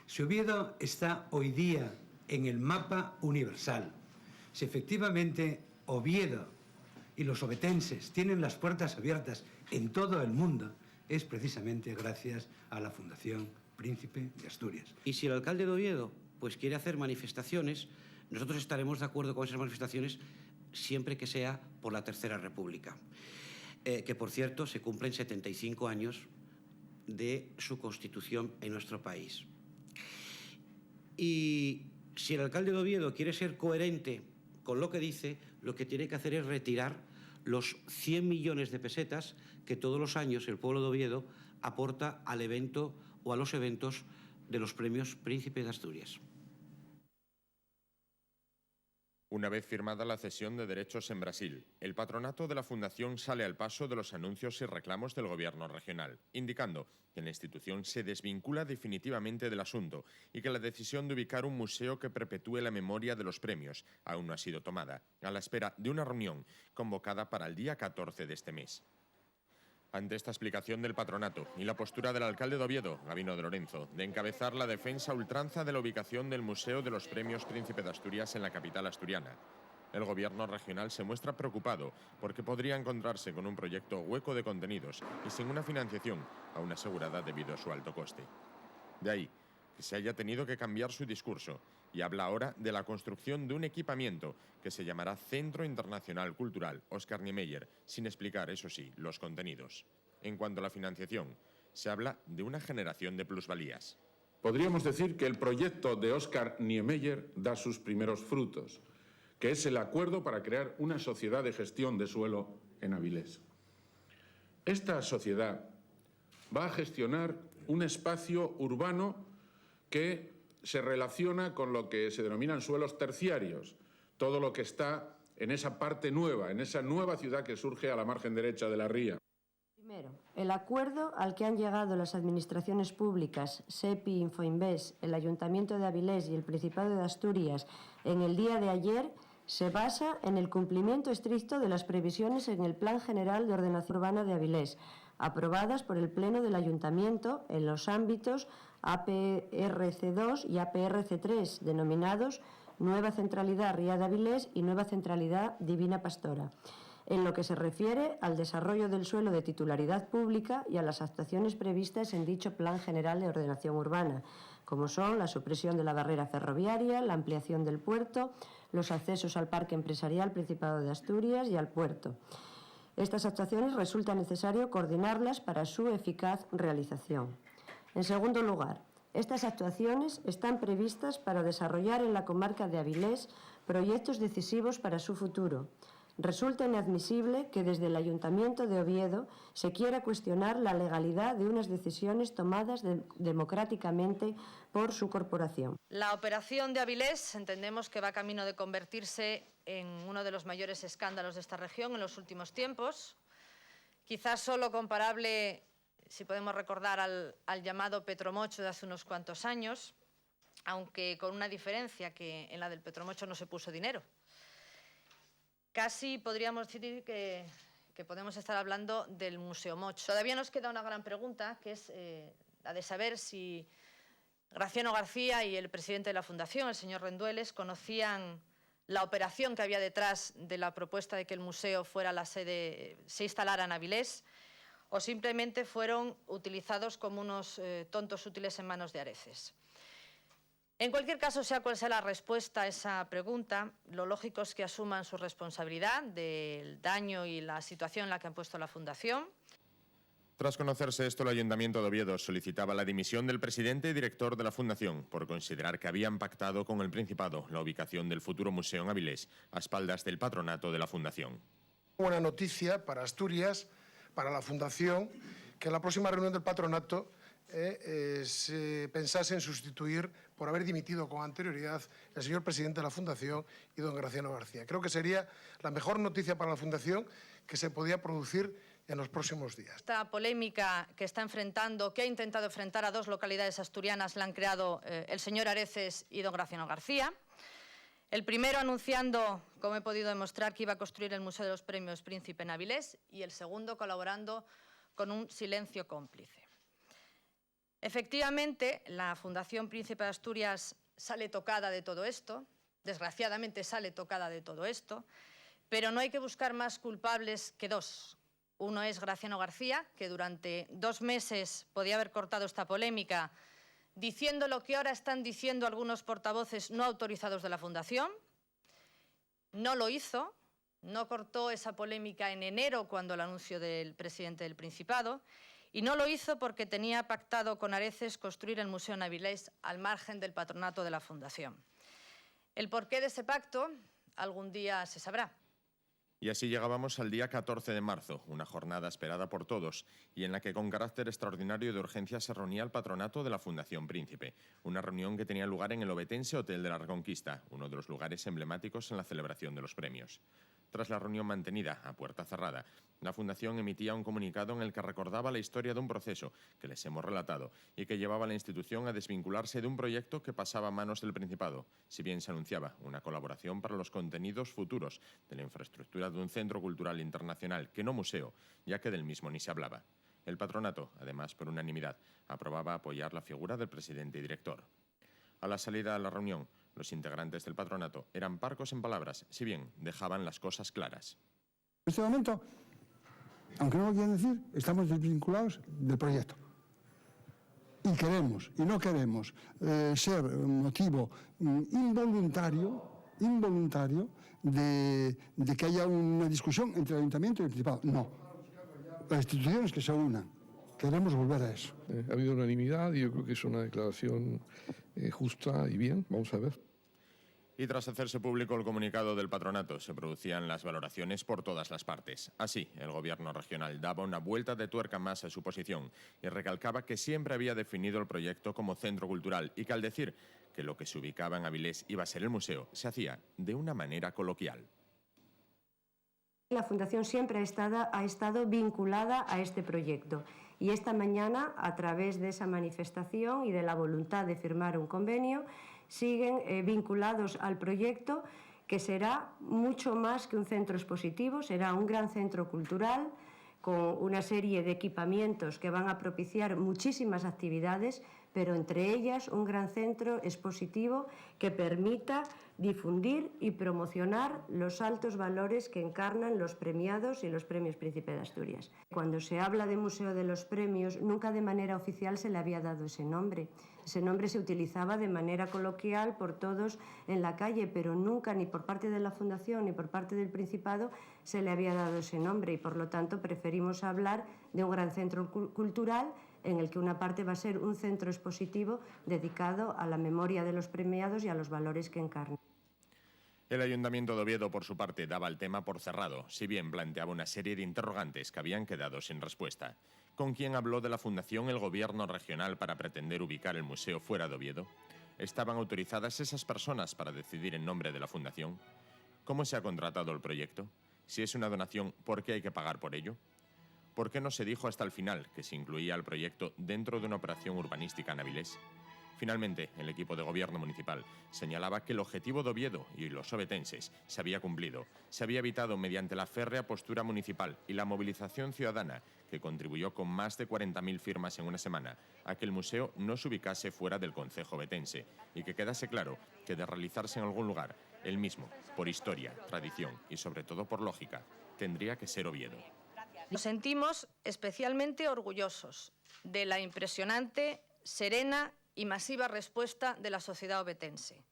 Si Oviedo está hoy día en el mapa universal, si efectivamente Oviedo y los ovetenses tienen las puertas abiertas en todo el mundo, es precisamente gracias a la Fundación Príncipe de Asturias. Y si el alcalde de Oviedo pues quiere hacer manifestaciones, nosotros estaremos de acuerdo con esas manifestaciones siempre que sea por la Tercera República, que por cierto se cumplen 75 años de su constitución en nuestro país. Y si el alcalde de Oviedo quiere ser coherente con lo que dice, lo que tiene que hacer es retirar los 100 millones de pesetas que todos los años el pueblo de Oviedo aporta al evento o a los eventos de los premios Príncipe de Asturias. Una vez firmada la cesión de derechos en Brasil, el patronato de la Fundación sale al paso de los anuncios y reclamos del Gobierno regional, indicando que la institución se desvincula definitivamente del asunto y que la decisión de ubicar un museo que perpetúe la memoria de los premios aún no ha sido tomada, a la espera de una reunión convocada para el día 14 de este mes. Ante esta explicación del patronato y la postura del alcalde de Oviedo, Gabino de Lorenzo, de encabezar la defensa a ultranza de la ubicación del Museo de los Premios Príncipe de Asturias en la capital asturiana, el Gobierno regional se muestra preocupado porque podría encontrarse con un proyecto hueco de contenidos y sin una financiación aún asegurada debido a su alto coste. De ahí que se haya tenido que cambiar su discurso y habla ahora de la construcción de un equipamiento que se llamará Centro Internacional Cultural Oscar Niemeyer, sin explicar, eso sí, los contenidos. En cuanto a la financiación, se habla de una generación de plusvalías. Podríamos decir que el proyecto de Oscar Niemeyer da sus primeros frutos, que es el acuerdo para crear una sociedad de gestión de suelo en Avilés. Esta sociedad va a gestionar un espacio urbano que se relaciona con lo que se denominan suelos terciarios, todo lo que está en esa parte nueva, en esa nueva ciudad que surge a la margen derecha de la ría. Primero, el acuerdo al que han llegado las administraciones públicas, SEPI, Infoinvest, el Ayuntamiento de Avilés y el Principado de Asturias en el día de ayer se basa en el cumplimiento estricto de las previsiones en el Plan General de Ordenación Urbana de Avilés, aprobadas por el Pleno del Ayuntamiento en los ámbitos APRC2 y APRC3, denominados Nueva Centralidad Ría de Avilés y Nueva Centralidad Divina Pastora, en lo que se refiere al desarrollo del suelo de titularidad pública y a las actuaciones previstas en dicho Plan General de Ordenación Urbana, como son la supresión de la barrera ferroviaria, la ampliación del puerto, los accesos al Parque Empresarial Principado de Asturias y al puerto. Estas actuaciones resulta necesario coordinarlas para su eficaz realización. En segundo lugar, estas actuaciones están previstas para desarrollar en la comarca de Avilés proyectos decisivos para su futuro. Resulta inadmisible que desde el Ayuntamiento de Oviedo se quiera cuestionar la legalidad de unas decisiones tomadas democráticamente por su corporación. La operación de Avilés entendemos que va camino de convertirse en uno de los mayores escándalos de esta región en los últimos tiempos, quizás solo comparable, si podemos recordar, al llamado Petromocho de hace unos cuantos años, aunque con una diferencia, que en la del Petromocho no se puso dinero. Casi podríamos decir que podemos estar hablando del Museo Mocho. Todavía nos queda una gran pregunta, que es la de saber si Graciano García y el presidente de la Fundación, el señor Rendueles, conocían la operación que había detrás de la propuesta de que el museo fuera la sede, se instalara en Avilés, o simplemente fueron utilizados como unos tontos útiles en manos de Areces. En cualquier caso, sea cual sea la respuesta a esa pregunta, lo lógico es que asuman su responsabilidad del daño y la situación en la que han puesto la Fundación. Tras conocerse esto, el Ayuntamiento de Oviedo solicitaba la dimisión del presidente y director de la Fundación por considerar que habían pactado con el Principado la ubicación del futuro museo en Avilés a espaldas del patronato de la Fundación. Buena noticia para Asturias, para la Fundación, que en la próxima reunión del patronato se pensase en sustituir, por haber dimitido con anterioridad, el señor presidente de la Fundación y don Graciano García. Creo que sería la mejor noticia para la Fundación que se podía producir en los próximos días. Esta polémica que está enfrentando, que ha intentado enfrentar a dos localidades asturianas, la han creado el señor Areces y don Graciano García. El primero anunciando, como he podido demostrar, que iba a construir el Museo de los Premios Príncipe en Avilés, y el segundo colaborando con un silencio cómplice. Efectivamente, la Fundación Príncipe de Asturias sale tocada de todo esto, desgraciadamente sale tocada de todo esto, pero no hay que buscar más culpables que dos. Uno es Graciano García, que durante 2 meses podía haber cortado esta polémica diciendo lo que ahora están diciendo algunos portavoces no autorizados de la Fundación. No lo hizo, no cortó esa polémica en enero cuando el anuncio del presidente del Principado, y no lo hizo porque tenía pactado con Areces construir el Museo en Avilés al margen del patronato de la Fundación. El porqué de ese pacto algún día se sabrá. Y así llegábamos al día 14 de marzo, una jornada esperada por todos y en la que con carácter extraordinario de urgencia se reunía el patronato de la Fundación Príncipe, una reunión que tenía lugar en el obetense Hotel de la Reconquista, uno de los lugares emblemáticos en la celebración de los premios. Tras la reunión mantenida a puerta cerrada, la Fundación emitía un comunicado en el que recordaba la historia de un proceso que les hemos relatado y que llevaba a la institución a desvincularse de un proyecto que pasaba a manos del Principado, si bien se anunciaba una colaboración para los contenidos futuros de la infraestructura de un centro cultural internacional, que no museo, ya que del mismo ni se hablaba. El patronato, además por unanimidad, aprobaba apoyar la figura del presidente y director. A la salida de la reunión, los integrantes del patronato eran parcos en palabras, si bien dejaban las cosas claras. En este momento, aunque no lo quieran decir, estamos desvinculados del proyecto. Y queremos, y no queremos ser motivo involuntario de que haya una discusión entre el Ayuntamiento y el Principado. No. Las instituciones que se unan. Queremos volver a eso. Ha habido unanimidad y yo creo que es una declaración justa y bien. Vamos a ver. Y tras hacerse público el comunicado del patronato, se producían las valoraciones por todas las partes. Así, el gobierno regional daba una vuelta de tuerca más a su posición y recalcaba que siempre había definido el proyecto como centro cultural y que al decir que lo que se ubicaba en Avilés iba a ser el museo, se hacía de una manera coloquial. La Fundación siempre ha estado vinculada a este proyecto y esta mañana, a través de esa manifestación y de la voluntad de firmar un convenio, siguen vinculados al proyecto, que será mucho más que un centro expositivo, será un gran centro cultural con una serie de equipamientos que van a propiciar muchísimas actividades, pero entre ellas un gran centro expositivo que permita difundir y promocionar los altos valores que encarnan los premiados y los Premios Príncipe de Asturias. Cuando se habla de Museo de los Premios, nunca de manera oficial se le había dado ese nombre. Ese nombre se utilizaba de manera coloquial por todos en la calle, pero nunca, ni por parte de la Fundación ni por parte del Principado, se le había dado ese nombre y, por lo tanto, preferimos hablar de un gran centro cultural en el que una parte va a ser un centro expositivo dedicado a la memoria de los premiados y a los valores que encarnan. El Ayuntamiento de Oviedo, por su parte, daba el tema por cerrado, si bien planteaba una serie de interrogantes que habían quedado sin respuesta. ¿Con quién habló de la Fundación el Gobierno regional para pretender ubicar el museo fuera de Oviedo? ¿Estaban autorizadas esas personas para decidir en nombre de la Fundación? ¿Cómo se ha contratado el proyecto? Si es una donación, ¿por qué hay que pagar por ello? ¿Por qué no se dijo hasta el final que se incluía el proyecto dentro de una operación urbanística en Avilés? Finalmente, el equipo de gobierno municipal señalaba que el objetivo de Oviedo y los ovetenses se había cumplido. Se había evitado mediante la férrea postura municipal y la movilización ciudadana, que contribuyó con más de 40.000 firmas en una semana, a que el museo no se ubicase fuera del concejo ovetense y que quedase claro que de realizarse en algún lugar, el mismo, por historia, tradición y sobre todo por lógica, tendría que ser Oviedo. Nos sentimos especialmente orgullosos de la impresionante, serena y masiva respuesta de la sociedad ovetense.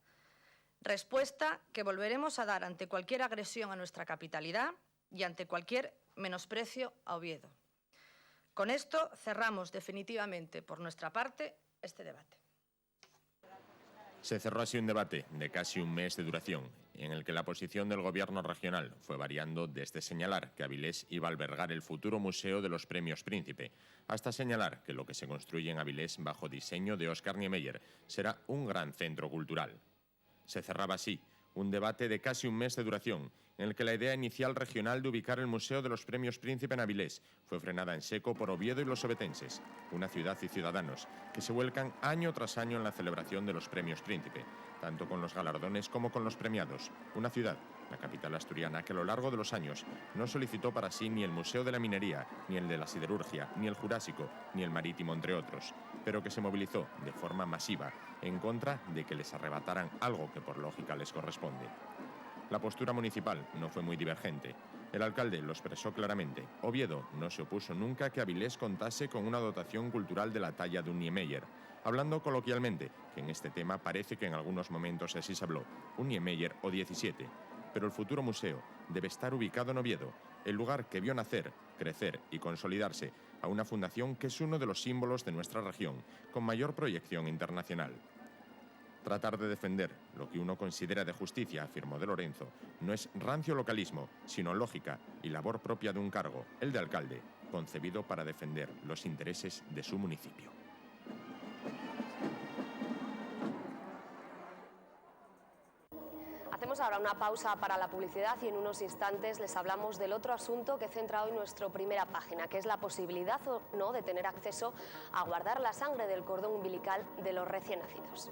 Respuesta que volveremos a dar ante cualquier agresión a nuestra capitalidad y ante cualquier menosprecio a Oviedo. Con esto cerramos definitivamente por nuestra parte este debate. Se cerró así un debate de casi un mes de duración, en el que la posición del gobierno regional fue variando desde señalar que Avilés iba a albergar el futuro Museo de los Premios Príncipe, hasta señalar que lo que se construye en Avilés bajo diseño de Oscar Niemeyer será un gran centro cultural. Se cerraba así un debate de casi un mes de duración, en el que la idea inicial regional de ubicar el Museo de los Premios Príncipe en Avilés fue frenada en seco por Oviedo y los ovetenses, una ciudad y ciudadanos que se vuelcan año tras año en la celebración de los Premios Príncipe, tanto con los galardones como con los premiados. Una ciudad, la capital asturiana, que a lo largo de los años no solicitó para sí ni el Museo de la Minería, ni el de la Siderurgia, ni el Jurásico, ni el Marítimo, entre otros, pero que se movilizó de forma masiva en contra de que les arrebataran algo que por lógica les corresponde. La postura municipal no fue muy divergente. El alcalde lo expresó claramente. Oviedo no se opuso nunca que Avilés contase con una dotación cultural de la talla de un Niemeyer. Hablando coloquialmente, que en este tema parece que en algunos momentos así se habló, un Niemeyer o 17. Pero el futuro museo debe estar ubicado en Oviedo, el lugar que vio nacer, crecer y consolidarse a una fundación que es uno de los símbolos de nuestra región, con mayor proyección internacional. Tratar de defender lo que uno considera de justicia, afirmó De Lorenzo, no es rancio localismo, sino lógica y labor propia de un cargo, el de alcalde, concebido para defender los intereses de su municipio. Hacemos ahora una pausa para la publicidad y en unos instantes les hablamos del otro asunto que centra hoy nuestra primera página, que es la posibilidad o no de tener acceso a guardar la sangre del cordón umbilical de los recién nacidos.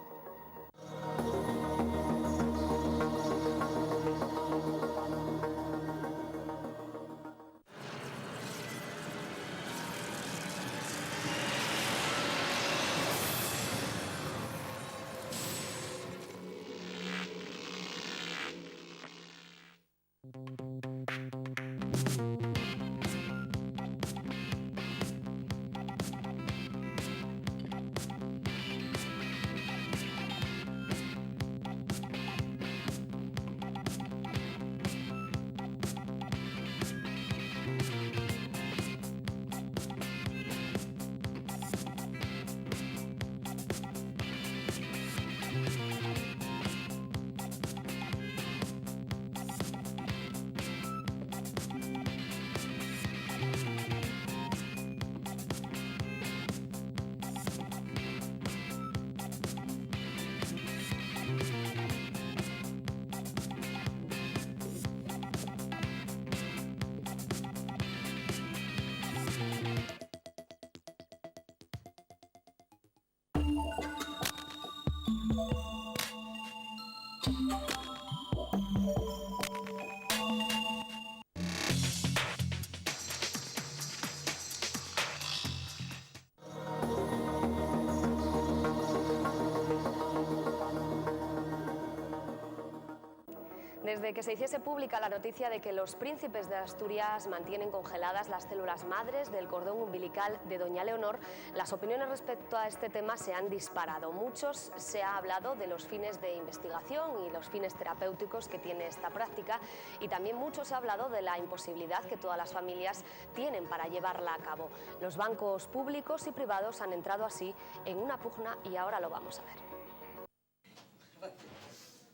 Desde que se hiciese pública la noticia de que los príncipes de Asturias mantienen congeladas las células madres del cordón umbilical de doña Leonor, las opiniones respecto a este tema se han disparado. Muchos se ha hablado de los fines de investigación y los fines terapéuticos que tiene esta práctica y también mucho se ha hablado de la imposibilidad que todas las familias tienen para llevarla a cabo. Los bancos públicos y privados han entrado así en una pugna y ahora lo vamos a ver.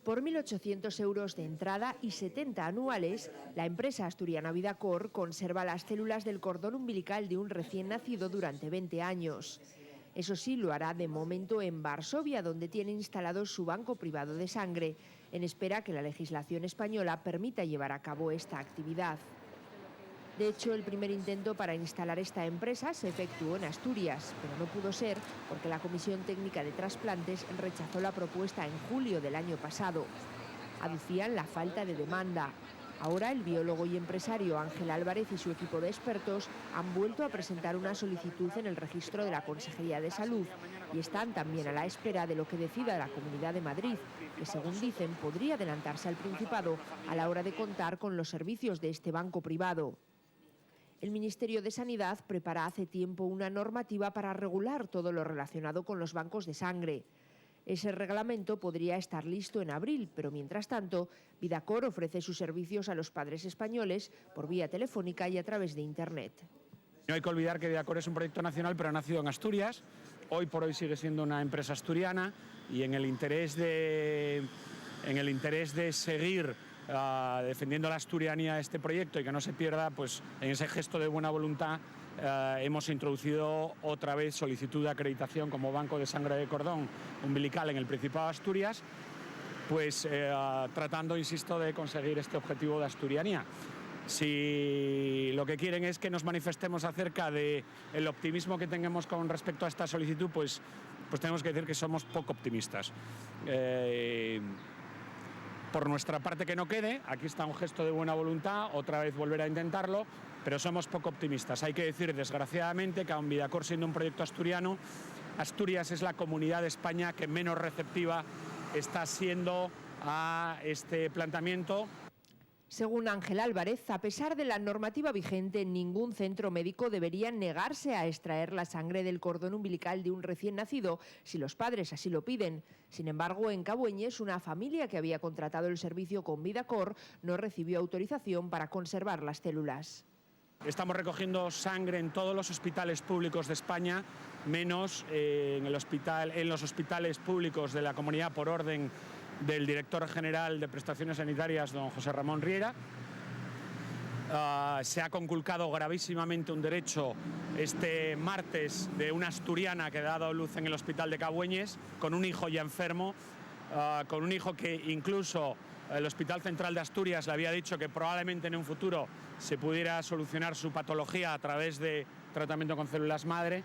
Por 1.800 euros de entrada y 70 anuales, la empresa asturiana Vidacor conserva las células del cordón umbilical de un recién nacido durante 20 años. Eso sí, lo hará de momento en Varsovia, donde tiene instalado su banco privado de sangre, en espera que la legislación española permita llevar a cabo esta actividad. De hecho, el primer intento para instalar esta empresa se efectuó en Asturias, pero no pudo ser porque la Comisión Técnica de Trasplantes rechazó la propuesta en julio del año pasado. Aducían la falta de demanda. Ahora el biólogo y empresario Ángel Álvarez y su equipo de expertos han vuelto a presentar una solicitud en el registro de la Consejería de Salud y están también a la espera de lo que decida la Comunidad de Madrid, que según dicen podría adelantarse al Principado a la hora de contar con los servicios de este banco privado. El Ministerio de Sanidad prepara hace tiempo una normativa para regular todo lo relacionado con los bancos de sangre. Ese reglamento podría estar listo en abril, pero mientras tanto, Vidacor ofrece sus servicios a los padres españoles por vía telefónica y a través de Internet. No hay que olvidar que Vidacor es un proyecto nacional, pero ha nacido en Asturias. Hoy por hoy sigue siendo una empresa asturiana y en el interés de seguir defendiendo la asturianía de este proyecto y que no se pierda, pues en ese gesto de buena voluntad hemos introducido otra vez solicitud de acreditación como banco de sangre de cordón umbilical en el Principado de Asturias, pues tratando, insisto, de conseguir este objetivo de asturianía. Si lo que quieren es que nos manifestemos acerca del optimismo que tengamos con respecto a esta solicitud, pues tenemos que decir que somos poco optimistas. Por nuestra parte que no quede, aquí está un gesto de buena voluntad, otra vez volver a intentarlo, pero somos poco optimistas. Hay que decir, desgraciadamente, que aun Vidacor siendo un proyecto asturiano, Asturias es la comunidad de España que menos receptiva está siendo a este planteamiento. Según Ángel Álvarez, a pesar de la normativa vigente, ningún centro médico debería negarse a extraer la sangre del cordón umbilical de un recién nacido si los padres así lo piden. Sin embargo, en Cabueñes, una familia que había contratado el servicio con Vidacor no recibió autorización para conservar las células. Estamos recogiendo sangre en todos los hospitales públicos de España, menos en los hospitales públicos de la comunidad por orden del director general de Prestaciones Sanitarias, don José Ramón Riera. Se ha conculcado gravísimamente un derecho este martes de una asturiana que ha dado luz en el hospital de Cabueñes, con un hijo ya enfermo, con un hijo que incluso el Hospital Central de Asturias le había dicho que probablemente en un futuro se pudiera solucionar su patología a través de tratamiento con células madre.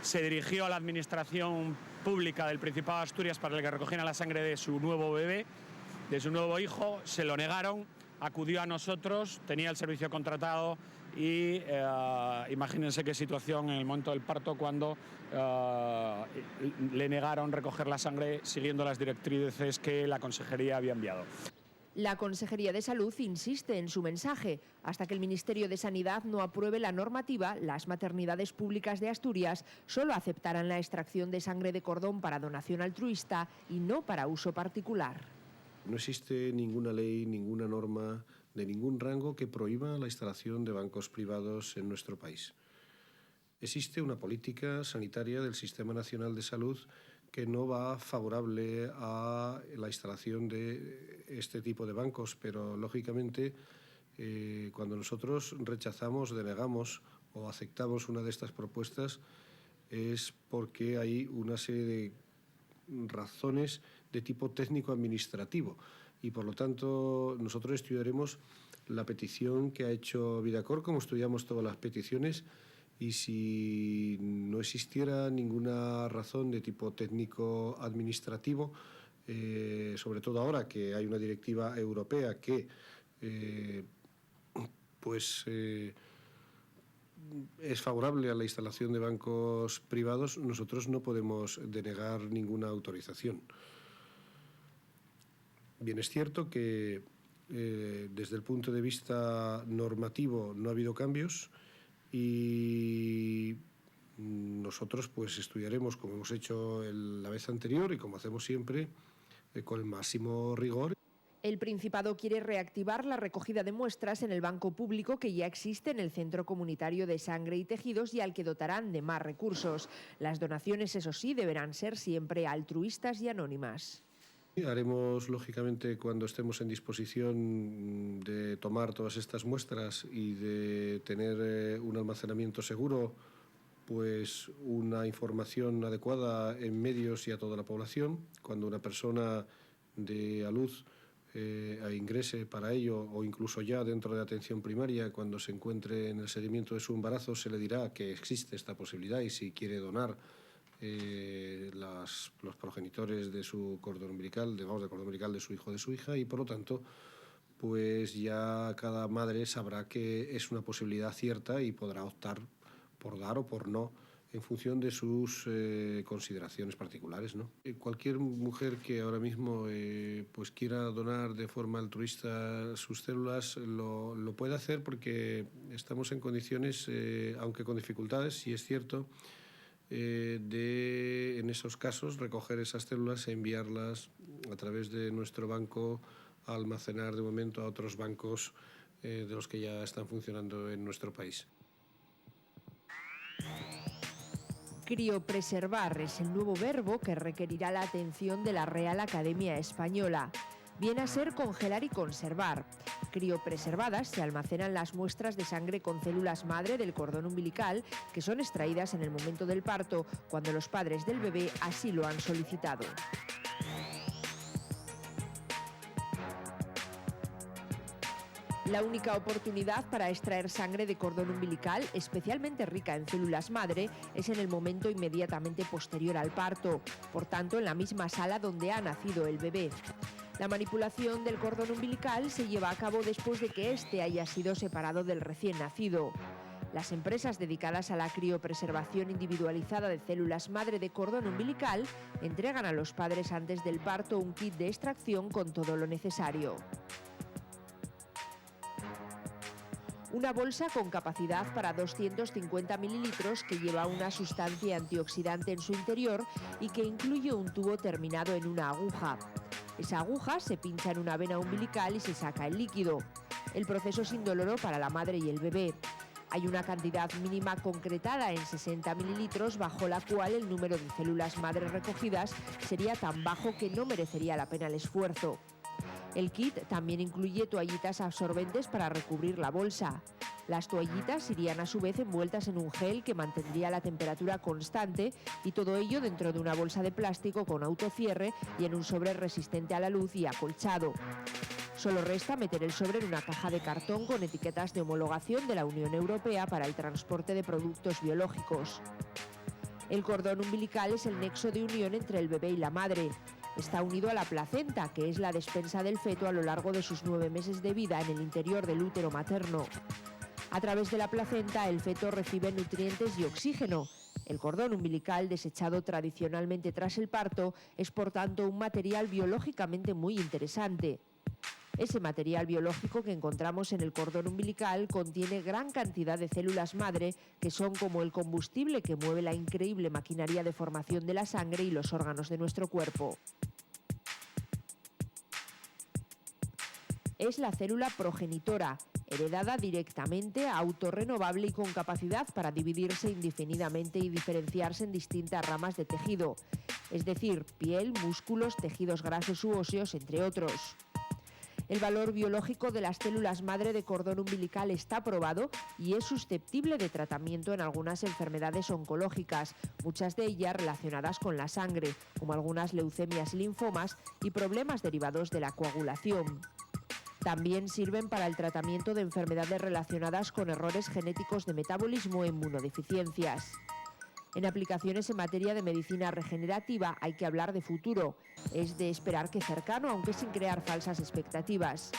Se dirigió a la administración pública del Principado de Asturias para que recogieran la sangre de su nuevo bebé, de su nuevo hijo, se lo negaron, acudió a nosotros, tenía el servicio contratado y imagínense qué situación en el momento del parto cuando le negaron recoger la sangre siguiendo las directrices que la Consejería había enviado. La Consejería de Salud insiste en su mensaje. Hasta que el Ministerio de Sanidad no apruebe la normativa, las maternidades públicas de Asturias solo aceptarán la extracción de sangre de cordón para donación altruista y no para uso particular. No existe ninguna ley, ninguna norma de ningún rango que prohíba la instalación de bancos privados en nuestro país. Existe una política sanitaria del Sistema Nacional de Salud que no va favorable a la instalación de este tipo de bancos, pero lógicamente cuando nosotros rechazamos, denegamos o aceptamos una de estas propuestas es porque hay una serie de razones de tipo técnico-administrativo y por lo tanto nosotros estudiaremos la petición que ha hecho Vidacor, como estudiamos todas las peticiones, y si no existiera ninguna razón de tipo técnico-administrativo, sobre todo ahora que hay una directiva europea que es favorable a la instalación de bancos privados, nosotros no podemos denegar ninguna autorización. Bien, es cierto que desde el punto de vista normativo no ha habido cambios y nosotros pues estudiaremos, como hemos hecho la vez anterior y como hacemos siempre, con el máximo rigor. El Principado quiere reactivar la recogida de muestras en el banco público que ya existe en el Centro Comunitario de Sangre y Tejidos y al que dotarán de más recursos. Las donaciones, eso sí, deberán ser siempre altruistas y anónimas. Haremos, lógicamente, cuando estemos en disposición de tomar todas estas muestras y de tener un almacenamiento seguro, pues una información adecuada en medios y a toda la población. Cuando una persona dé a luz ingrese para ello o incluso ya dentro de atención primaria, cuando se encuentre en el seguimiento de su embarazo, se le dirá que existe esta posibilidad y si quiere donar los progenitores de su cordón umbilical, del cordón umbilical de su hijo o de su hija, y por lo tanto pues ya cada madre sabrá que es una posibilidad cierta y podrá optar por dar o por no en función de sus consideraciones particulares, ¿no? Cualquier mujer que ahora mismo pues quiera donar de forma altruista sus células lo puede hacer porque estamos en condiciones, aunque con dificultades, sí es cierto, de en esos casos recoger esas células e enviarlas a través de nuestro banco a almacenar de momento a otros bancos de los que ya están funcionando en nuestro país. Criopreservar es el nuevo verbo que requerirá la atención de la Real Academia Española. Viene a ser congelar y conservar. Criopreservadas se almacenan las muestras de sangre con células madre del cordón umbilical que son extraídas en el momento del parto, cuando los padres del bebé así lo han solicitado. La única oportunidad para extraer sangre de cordón umbilical, especialmente rica en células madre, es en el momento inmediatamente posterior al parto, por tanto en la misma sala donde ha nacido el bebé. La manipulación del cordón umbilical se lleva a cabo después de que éste haya sido separado del recién nacido. Las empresas dedicadas a la criopreservación individualizada de células madre de cordón umbilical entregan a los padres antes del parto un kit de extracción con todo lo necesario. Una bolsa con capacidad para 250 mililitros que lleva una sustancia antioxidante en su interior y que incluye un tubo terminado en una aguja. Esa aguja se pincha en una vena umbilical y se saca el líquido. El proceso es indoloro para la madre y el bebé. Hay una cantidad mínima concretada en 60 mililitros, bajo la cual el número de células madre recogidas sería tan bajo que no merecería la pena el esfuerzo. El kit también incluye toallitas absorbentes para recubrir la bolsa. Las toallitas irían a su vez envueltas en un gel que mantendría la temperatura constante y todo ello dentro de una bolsa de plástico con autocierre y en un sobre resistente a la luz y acolchado. Solo resta meter el sobre en una caja de cartón con etiquetas de homologación de la Unión Europea para el transporte de productos biológicos. El cordón umbilical es el nexo de unión entre el bebé y la madre. Está unido a la placenta, que es la despensa del feto a lo largo de sus 9 meses de vida en el interior del útero materno. A través de la placenta, el feto recibe nutrientes y oxígeno. El cordón umbilical, desechado tradicionalmente tras el parto, es por tanto un material biológicamente muy interesante. Ese material biológico que encontramos en el cordón umbilical contiene gran cantidad de células madre que son como el combustible que mueve la increíble maquinaria de formación de la sangre y los órganos de nuestro cuerpo. Es la célula progenitora, heredada directamente, autorrenovable y con capacidad para dividirse indefinidamente y diferenciarse en distintas ramas de tejido, es decir, piel, músculos, tejidos grasos u óseos, entre otros. El valor biológico de las células madre de cordón umbilical está probado y es susceptible de tratamiento en algunas enfermedades oncológicas, muchas de ellas relacionadas con la sangre, como algunas leucemias y linfomas y problemas derivados de la coagulación. También sirven para el tratamiento de enfermedades relacionadas con errores genéticos de metabolismo e inmunodeficiencias. En aplicaciones en materia de medicina regenerativa hay que hablar de futuro. Es de esperar que cercano, aunque sin crear falsas expectativas.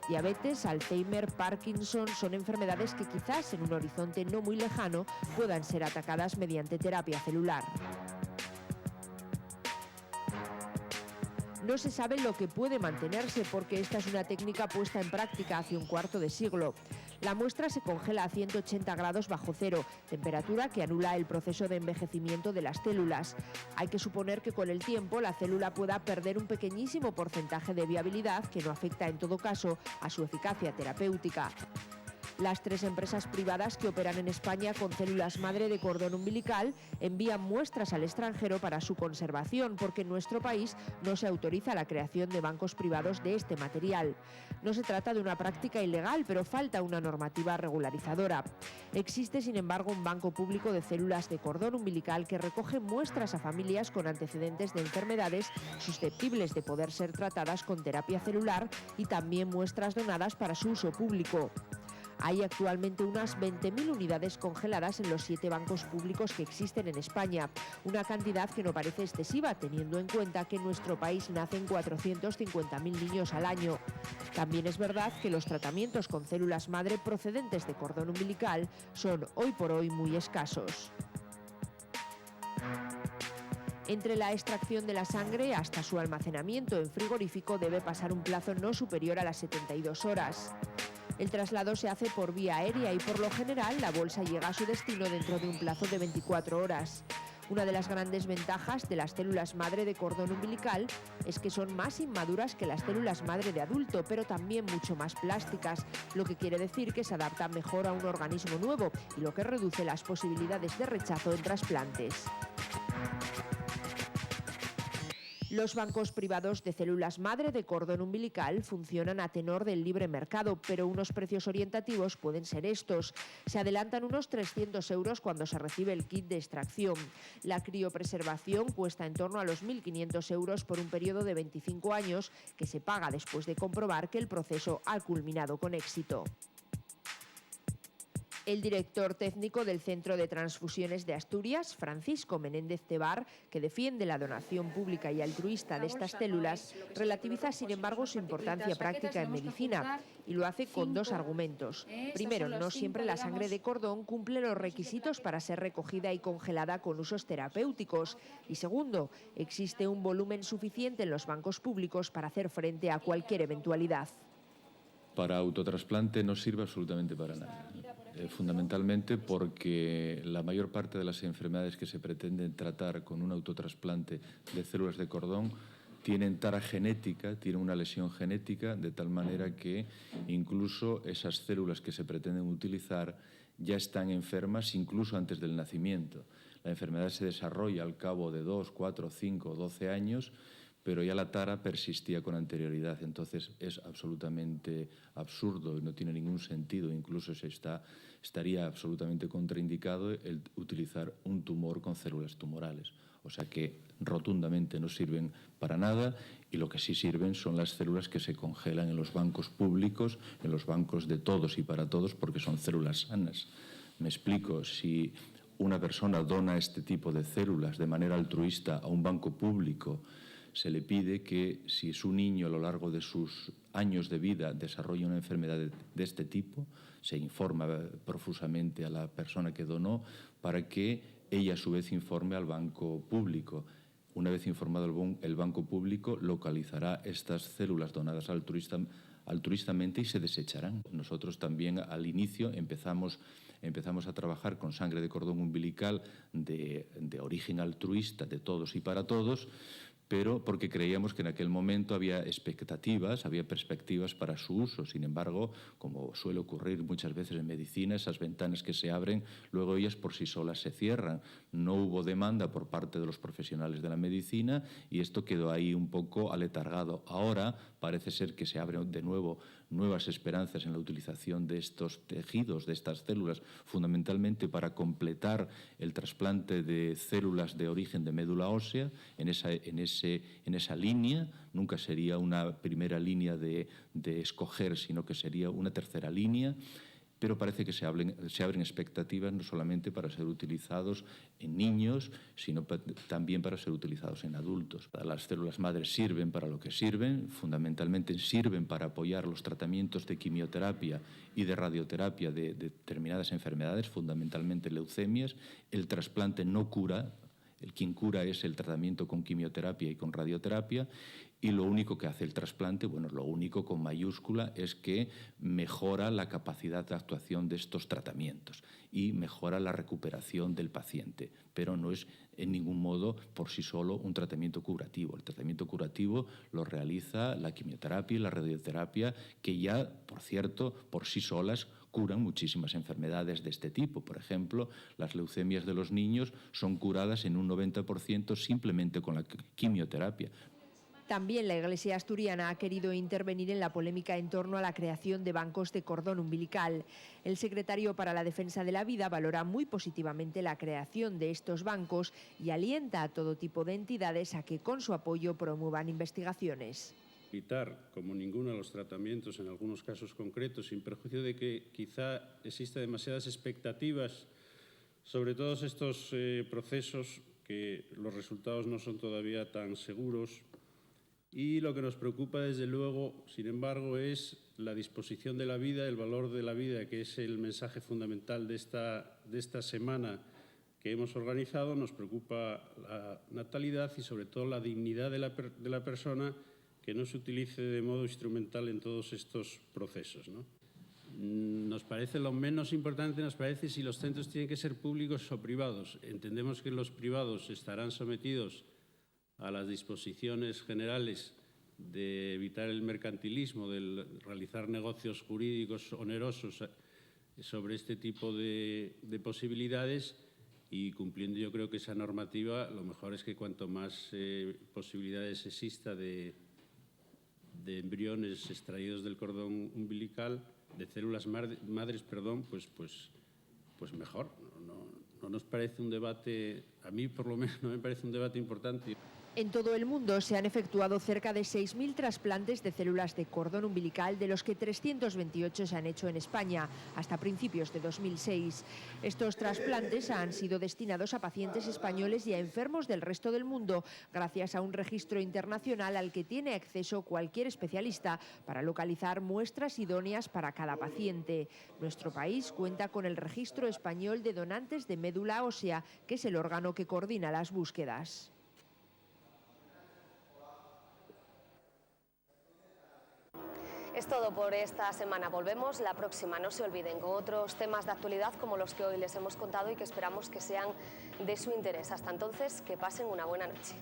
Diabetes, Alzheimer, Parkinson son enfermedades que quizás en un horizonte no muy lejano puedan ser atacadas mediante terapia celular. No se sabe lo que puede mantenerse porque esta es una técnica puesta en práctica hace un cuarto de siglo. La muestra se congela a 180 grados bajo cero, temperatura que anula el proceso de envejecimiento de las células. Hay que suponer que con el tiempo la célula pueda perder un pequeñísimo porcentaje de viabilidad que no afecta en todo caso a su eficacia terapéutica. Las 3 empresas privadas que operan en España con células madre de cordón umbilical envían muestras al extranjero para su conservación, porque en nuestro país no se autoriza la creación de bancos privados de este material. No se trata de una práctica ilegal, pero falta una normativa regularizadora. Existe, sin embargo, un banco público de células de cordón umbilical que recoge muestras a familias con antecedentes de enfermedades susceptibles de poder ser tratadas con terapia celular y también muestras donadas para su uso público. Hay actualmente unas 20.000 unidades congeladas en los 7 bancos públicos que existen en España, una cantidad que no parece excesiva teniendo en cuenta que en nuestro país nacen 450.000 niños al año. También es verdad que los tratamientos con células madre procedentes de cordón umbilical son hoy por hoy muy escasos. Entre la extracción de la sangre hasta su almacenamiento en frigorífico debe pasar un plazo no superior a las 72 horas. El traslado se hace por vía aérea y por lo general la bolsa llega a su destino dentro de un plazo de 24 horas. Una de las grandes ventajas de las células madre de cordón umbilical es que son más inmaduras que las células madre de adulto, pero también mucho más plásticas, lo que quiere decir que se adaptan mejor a un organismo nuevo y lo que reduce las posibilidades de rechazo en trasplantes. Los bancos privados de células madre de cordón umbilical funcionan a tenor del libre mercado, pero unos precios orientativos pueden ser estos. Se adelantan unos 300 euros cuando se recibe el kit de extracción. La criopreservación cuesta en torno a los 1.500 euros por un periodo de 25 años, que se paga después de comprobar que el proceso ha culminado con éxito. El director técnico del Centro de Transfusiones de Asturias, Francisco Menéndez Tebar, que defiende la donación pública y altruista de estas células, relativiza sin embargo su importancia práctica en medicina y lo hace con 2 argumentos. Primero, no siempre la sangre de cordón cumple los requisitos para ser recogida y congelada con usos terapéuticos. Y segundo, existe un volumen suficiente en los bancos públicos para hacer frente a cualquier eventualidad. Para autotrasplante no sirve absolutamente para nada. Fundamentalmente porque la mayor parte de las enfermedades que se pretenden tratar con un autotrasplante de células de cordón tienen tara genética, tienen una lesión genética, de tal manera que incluso esas células que se pretenden utilizar ya están enfermas incluso antes del nacimiento. La enfermedad se desarrolla al cabo de 2, 4, 5 o 12 años, pero ya la tara persistía con anterioridad. Entonces es absolutamente absurdo y no tiene ningún sentido, incluso estaría absolutamente contraindicado el utilizar un tumor con células tumorales. O sea que rotundamente no sirven para nada, y lo que sí sirven son las células que se congelan en los bancos públicos, en los bancos de todos y para todos, porque son células sanas. Me explico, si una persona dona este tipo de células de manera altruista a un banco público, se le pide que si su niño a lo largo de sus años de vida desarrolla una enfermedad de este tipo, se informa profusamente a la persona que donó para que ella a su vez informe al banco público. Una vez informado el banco público, localizará estas células donadas altruistamente y se desecharán. Nosotros también al inicio empezamos a trabajar con sangre de cordón umbilical de origen altruista, de todos y para todos, pero porque creíamos que en aquel momento había perspectivas para su uso. Sin embargo, como suele ocurrir muchas veces en medicina, esas ventanas que se abren, luego ellas por sí solas se cierran. No hubo demanda por parte de los profesionales de la medicina y esto quedó ahí un poco aletargado. Ahora parece ser que se abren de nuevo nuevas esperanzas en la utilización de estos tejidos, de estas células, fundamentalmente para completar el trasplante de células de origen de médula ósea. En esa línea nunca sería una primera línea de escoger, sino que sería una tercera línea. Pero parece que se abren expectativas no solamente para ser utilizados en niños, sino también para ser utilizados en adultos. Las células madres sirven para lo que sirven, fundamentalmente sirven para apoyar los tratamientos de quimioterapia y de radioterapia de determinadas enfermedades, fundamentalmente leucemias. El trasplante no cura, quien cura es el tratamiento con quimioterapia y con radioterapia. Y lo único que hace el trasplante, bueno, lo único con mayúscula, es que mejora la capacidad de actuación de estos tratamientos y mejora la recuperación del paciente, pero no es en ningún modo por sí solo un tratamiento curativo. El tratamiento curativo lo realiza la quimioterapia y la radioterapia, que ya, por cierto, por sí solas curan muchísimas enfermedades de este tipo. Por ejemplo, las leucemias de los niños son curadas en un 90% simplemente con la quimioterapia. También la Iglesia asturiana ha querido intervenir en la polémica en torno a la creación de bancos de cordón umbilical. El secretario para la Defensa de la Vida valora muy positivamente la creación de estos bancos y alienta a todo tipo de entidades a que con su apoyo promuevan investigaciones. Evitar, como ninguno de los tratamientos en algunos casos concretos, sin perjuicio de que quizá exista demasiadas expectativas sobre todos estos procesos, que los resultados no son todavía tan seguros. Y lo que nos preocupa, desde luego, sin embargo, es la disposición de la vida, el valor de la vida, que es el mensaje fundamental de esta semana que hemos organizado. Nos preocupa la natalidad y, sobre todo, la dignidad de la persona, que no se utilice de modo instrumental en todos estos procesos, ¿no? Nos parece lo menos importante, nos parece si los centros tienen que ser públicos o privados. Entendemos que los privados estarán sometidos a las disposiciones generales de evitar el mercantilismo, de realizar negocios jurídicos onerosos sobre este tipo de posibilidades, y cumpliendo yo creo que esa normativa, lo mejor es que cuanto más posibilidades exista de embriones extraídos del cordón umbilical, de células madres, perdón, pues mejor. No nos parece un debate, a mí por lo menos no me parece un debate importante. En todo el mundo se han efectuado cerca de 6.000 trasplantes de células de cordón umbilical, de los que 328 se han hecho en España hasta principios de 2006. Estos trasplantes han sido destinados a pacientes españoles y a enfermos del resto del mundo, gracias a un registro internacional al que tiene acceso cualquier especialista para localizar muestras idóneas para cada paciente. Nuestro país cuenta con el Registro Español de Donantes de Médula Ósea, que es el órgano que coordina las búsquedas. Es todo por esta semana. Volvemos la próxima. No se olviden, con otros temas de actualidad como los que hoy les hemos contado y que esperamos que sean de su interés. Hasta entonces, que pasen una buena noche.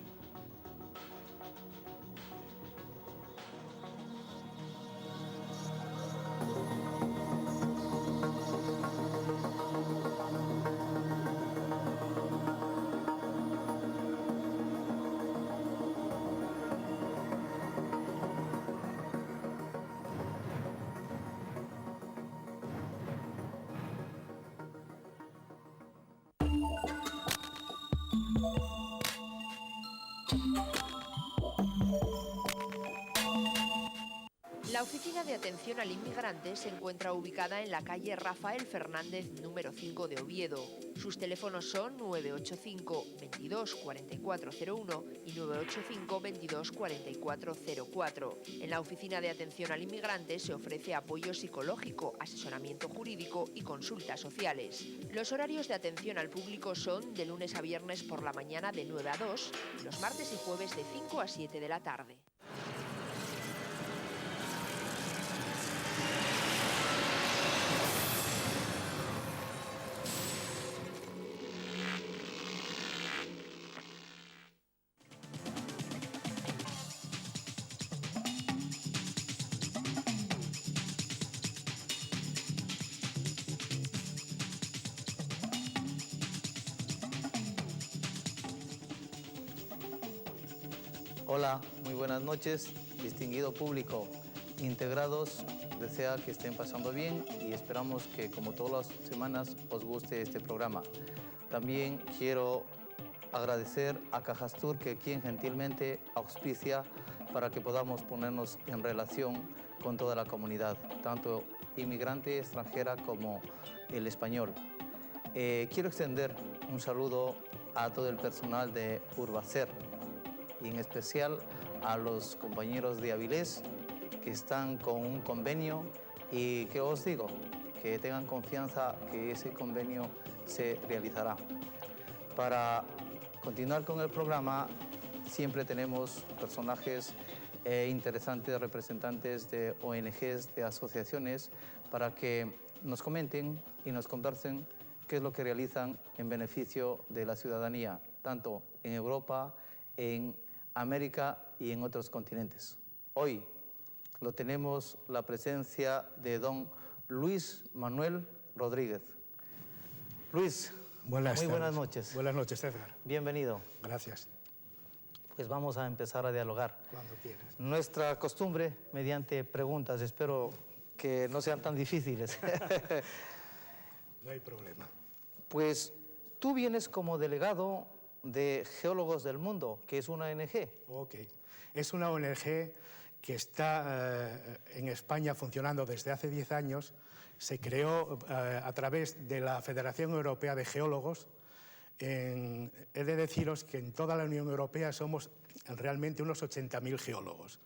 La Oficina de Atención al Inmigrante se encuentra ubicada en la calle Rafael Fernández, número 5 de Oviedo. Sus teléfonos son 985 22 4401 y 985 22 4404. En la Oficina de Atención al Inmigrante se ofrece apoyo psicológico, asesoramiento jurídico y consultas sociales. Los horarios de atención al público son de lunes a viernes por la mañana de 9 a 2 y los martes y jueves de 5 a 7 de la tarde. Hola, muy buenas noches, distinguido público. Integrados, desea que estén pasando bien y esperamos que, como todas las semanas, os guste este programa. También quiero agradecer a Cajastur, que quien gentilmente auspicia para que podamos ponernos en relación con toda la comunidad, tanto inmigrante extranjera como el español. Quiero extender un saludo a todo el personal de Urbacer, y en especial a los compañeros de Avilés que están con un convenio y que os digo, que tengan confianza que ese convenio se realizará. Para continuar con el programa, siempre tenemos personajes interesantes, representantes de ONGs, de asociaciones, para que nos comenten y nos conversen qué es lo que realizan en beneficio de la ciudadanía, tanto en Europa, en América y en otros continentes. Hoy lo tenemos la presencia de don Luis Manuel Rodríguez. Luis, muy buenas noches. Buenas noches, César. Bienvenido. Gracias. Pues vamos a empezar a dialogar. Cuando quieras. Nuestra costumbre, mediante preguntas, espero que no sean tan difíciles. No hay problema. Pues tú vienes como delegado de Geólogos del Mundo, que es una ONG. Ok. Es una ONG que está en España funcionando desde hace 10 años. Se creó a través de la Federación Europea de Geólogos. He de deciros que en toda la Unión Europea somos realmente unos 80.000 geólogos.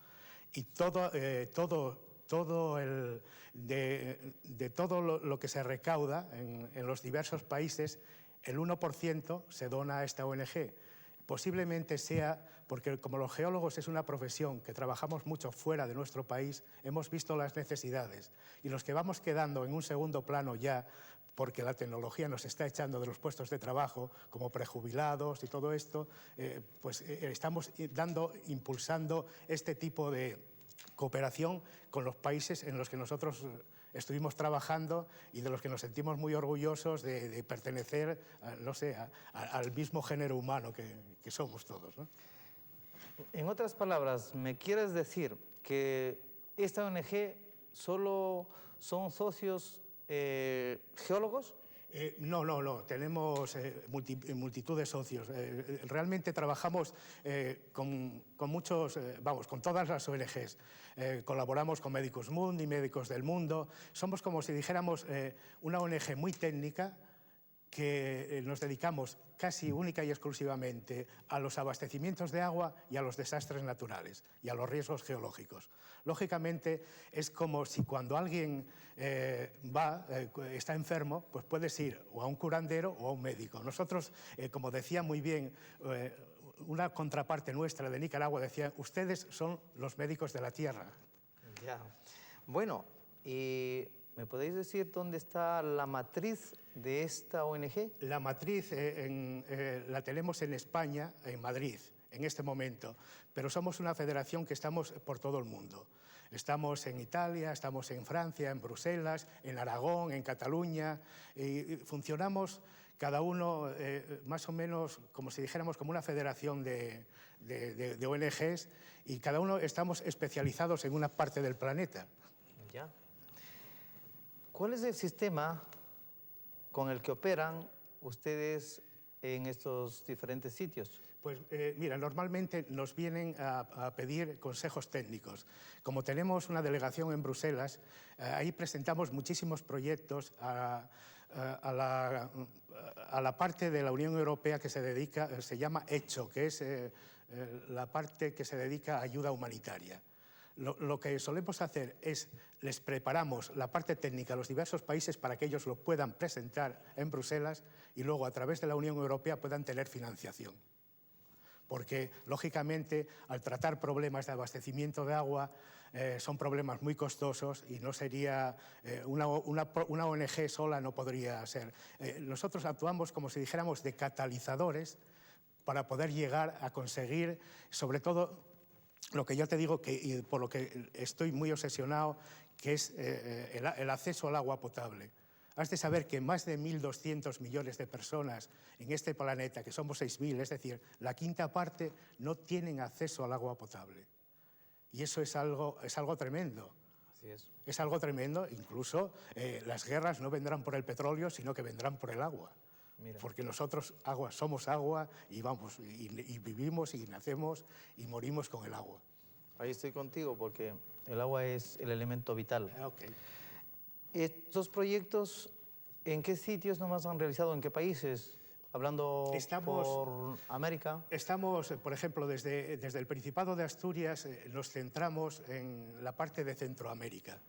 Y de todo lo que se recauda en los diversos países, el 1% se dona a esta ONG. Posiblemente sea porque, como los geólogos es una profesión que trabajamos mucho fuera de nuestro país, hemos visto las necesidades. Y los que vamos quedando en un segundo plano ya, porque la tecnología nos está echando de los puestos de trabajo, como prejubilados y todo esto, pues estamos impulsando este tipo de cooperación con los países en los que nosotros estuvimos trabajando y de los que nos sentimos muy orgullosos de pertenecer, no sé, al mismo género humano que somos todos, ¿no? En otras palabras, ¿me quieres decir que esta ONG solo son socios geólogos? No. Tenemos multitud de socios. Realmente trabajamos con muchos, con todas las ONGs. Colaboramos con Medicus Mundi, Médicos del Mundo. Somos como si dijéramos una ONG muy técnica que nos dedicamos casi única y exclusivamente a los abastecimientos de agua y a los desastres naturales y a los riesgos geológicos. Lógicamente, es como si cuando alguien está enfermo, pues puedes ir o a un curandero o a un médico. Nosotros, como decía muy bien una contraparte nuestra de Nicaragua, decía, ustedes son los médicos de la tierra. Ya. Bueno, ¿y me podéis decir dónde está la matriz de esta ONG? La matriz la tenemos en España, en Madrid, en este momento, pero somos una federación que estamos por todo el mundo. Estamos en Italia, estamos en Francia, en Bruselas, en Aragón, en Cataluña, y funcionamos cada uno más o menos como si dijéramos como una federación de ONGs, y cada uno estamos especializados en una parte del planeta. Ya. ¿Cuál es el sistema con el que operan ustedes en estos diferentes sitios? Pues mira, normalmente nos vienen a pedir consejos técnicos. Como tenemos una delegación en Bruselas, ahí presentamos muchísimos proyectos a la parte de la Unión Europea que se llama ECHO, que es la parte que se dedica a ayuda humanitaria. Lo que solemos hacer es, les preparamos la parte técnica a los diversos países para que ellos lo puedan presentar en Bruselas y luego a través de la Unión Europea puedan tener financiación. Porque, lógicamente, al tratar problemas de abastecimiento de agua, son problemas muy costosos y no sería, una ONG sola no podría ser. Nosotros actuamos como si dijéramos de catalizadores para poder llegar a conseguir, sobre todo, lo que yo te digo, y por lo que estoy muy obsesionado, que es el acceso al agua potable. Has de saber que más de 1.200 millones de personas en este planeta, que somos 6.000, es decir, la quinta parte, no tienen acceso al agua potable. Y eso es algo tremendo. Así es. Es algo tremendo, incluso las guerras no vendrán por el petróleo, sino que vendrán por el agua. Mira. Porque nosotros somos agua y vamos, y vivimos y nacemos y morimos con el agua. Ahí estoy contigo porque el agua es el elemento vital. Okay. ¿Estos proyectos en qué sitios nomás han realizado? ¿En qué países? Hablando por América. Estamos, por ejemplo, desde el Principado de Asturias nos centramos en la parte de Centroamérica.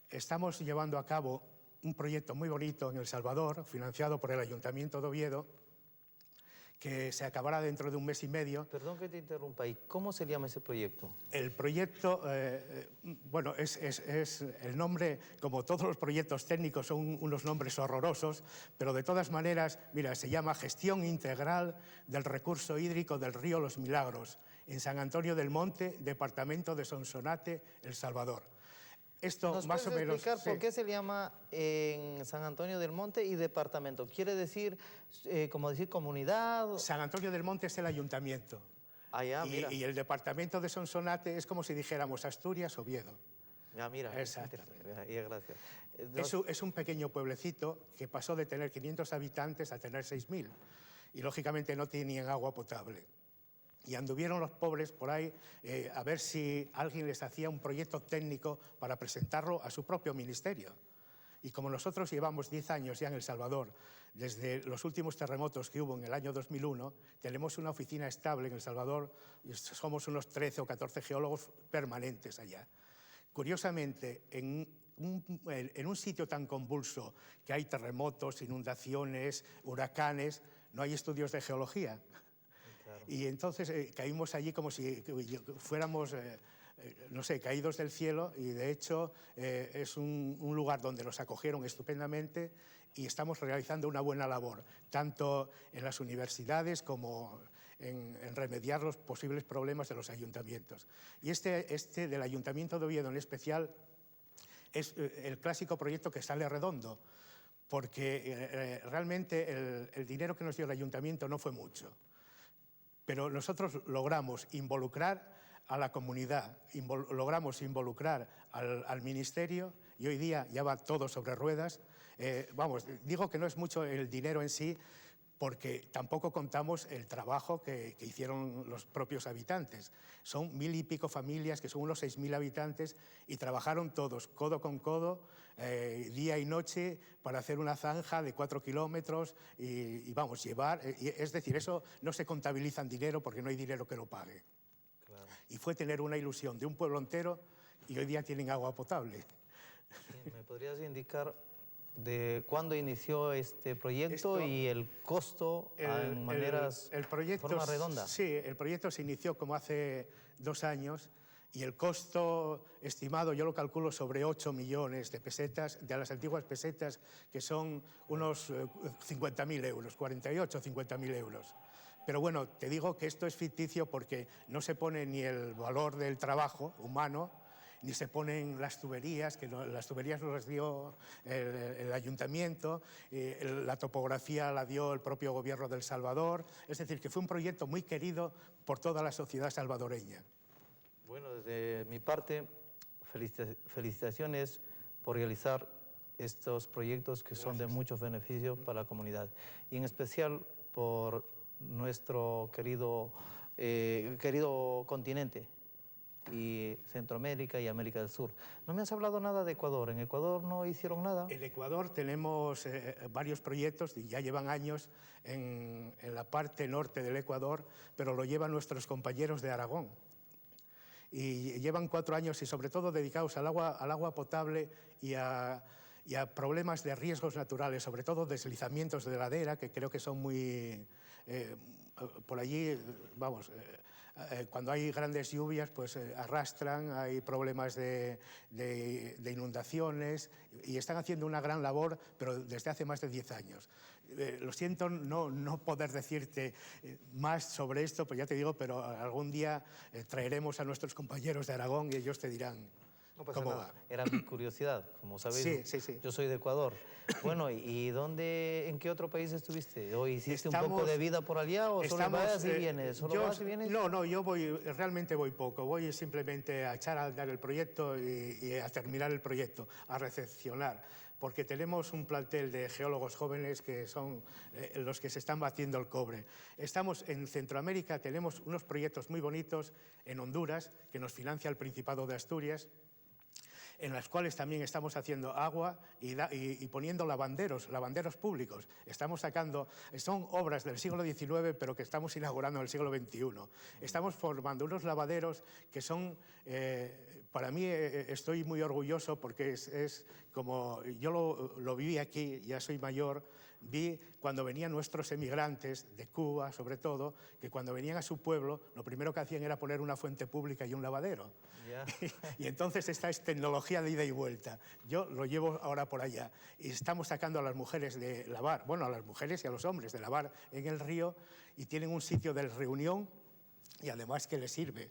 Estamos llevando a cabo un proyecto muy bonito en El Salvador, financiado por el Ayuntamiento de Oviedo, que se acabará dentro de un mes y medio. Perdón que te interrumpa, ¿y cómo se llama ese proyecto? El proyecto, bueno, es el nombre, como todos los proyectos técnicos, son unos nombres horrorosos, pero de todas maneras, mira, se llama Gestión Integral del Recurso Hídrico del Río Los Milagros, en San Antonio del Monte, departamento de Sonsonate, El Salvador. Esto ¿Nos más o puedes menos, explicar sí. por qué se llama en San Antonio del Monte y departamento? ¿Quiere decir, como decir, comunidad? San Antonio del Monte es el ayuntamiento. Ah, ya, mira. Y el departamento de Sonsonate es como si dijéramos Asturias, Oviedo. Ya, mira. Exactamente. Gracias. Es un pequeño pueblecito que pasó de tener 500 habitantes a tener 6.000. Y lógicamente no tenían agua potable. Y anduvieron los pobres por ahí a ver si alguien les hacía un proyecto técnico para presentarlo a su propio ministerio. Y como nosotros llevamos 10 años ya en El Salvador, desde los últimos terremotos que hubo en el año 2001, tenemos una oficina estable en El Salvador y somos unos 13 o 14 geólogos permanentes allá. Curiosamente, en un sitio tan convulso que hay terremotos, inundaciones, huracanes, no hay estudios de geología. Y entonces caímos allí como si fuéramos, no sé, caídos del cielo, y de hecho es un lugar donde nos acogieron estupendamente y estamos realizando una buena labor, tanto en las universidades como en remediar los posibles problemas de los ayuntamientos. Y este del Ayuntamiento de Oviedo en especial es el clásico proyecto que sale redondo, porque realmente el dinero que nos dio el ayuntamiento no fue mucho. Pero nosotros logramos involucrar a la comunidad, logramos involucrar al ministerio y hoy día ya va todo sobre ruedas. Vamos, digo que no es mucho el dinero en sí porque tampoco contamos el trabajo que hicieron los propios habitantes. Son 1.000 y pico familias, que son unos 6.000 habitantes, y trabajaron todos, codo con codo, día y noche, para hacer una zanja de 4 kilómetros y vamos, llevar... es decir, eso no se contabiliza en dinero porque no hay dinero que lo pague. Claro. Y fue tener una ilusión de un pueblo entero y hoy día tienen agua potable. Sí, ¿me podrías indicar de cuándo inició este proyecto y el costo en maneras, el proyecto, forma redonda? Sí, el proyecto se inició como hace 2 años y el costo estimado yo lo calculo sobre 8 millones de pesetas, de las antiguas pesetas, que son unos 50.000 euros, 48 o 50.000 euros. Pero bueno, te digo que esto es ficticio porque no se pone ni el valor del trabajo humano, ni se ponen las tuberías, que las tuberías nos las dio el ayuntamiento, la topografía la dio el propio gobierno de El Salvador, es decir, que fue un proyecto muy querido por toda la sociedad salvadoreña. Bueno, desde mi parte, felicitaciones por realizar estos proyectos que son de mucho beneficio para la comunidad, y en especial por nuestro querido continente, y Centroamérica y América del Sur. No me has hablado nada de Ecuador. ¿En Ecuador no hicieron nada? En Ecuador tenemos varios proyectos, y ya llevan años en la parte norte del Ecuador, pero lo llevan nuestros compañeros de Aragón. Y llevan 4 años y sobre todo dedicados al agua potable y a problemas de riesgos naturales, sobre todo deslizamientos de ladera, que creo que son muy... por allí, vamos... cuando hay grandes lluvias, pues arrastran, hay problemas de inundaciones, y están haciendo una gran labor, pero desde hace más de 10 años. Lo siento no poder decirte más sobre esto, pues ya te digo, pero algún día traeremos a nuestros compañeros de Aragón y ellos te dirán No pasa cómo nada. va. Era mi curiosidad, como sabéis. Sí. Yo soy de Ecuador. Bueno, ¿y en qué otro país estuviste? ¿O hiciste un poco de vida por allá o solo vas y vienes? No, yo realmente voy poco. Voy simplemente a echar a andar el proyecto y a terminar el proyecto, a recepcionar. Porque tenemos un plantel de geólogos jóvenes que son los que se están batiendo el cobre. Estamos en Centroamérica, tenemos unos proyectos muy bonitos en Honduras, que nos financia el Principado de Asturias, en las cuales también estamos haciendo agua y poniendo lavanderos públicos. Estamos sacando, son obras del siglo XIX, pero que estamos inaugurando en el siglo XXI. Estamos formando unos lavaderos que son, para mí estoy muy orgulloso porque es como, yo lo viví aquí, ya soy mayor, vi cuando venían nuestros emigrantes de Cuba, sobre todo, que cuando venían a su pueblo, lo primero que hacían era poner una fuente pública y un lavadero. Yeah. Y entonces esta es tecnología de ida y vuelta. Yo lo llevo ahora por allá. Y estamos sacando a las mujeres de lavar, bueno, a las mujeres y a los hombres de lavar en el río, y tienen un sitio de reunión y además que les sirve.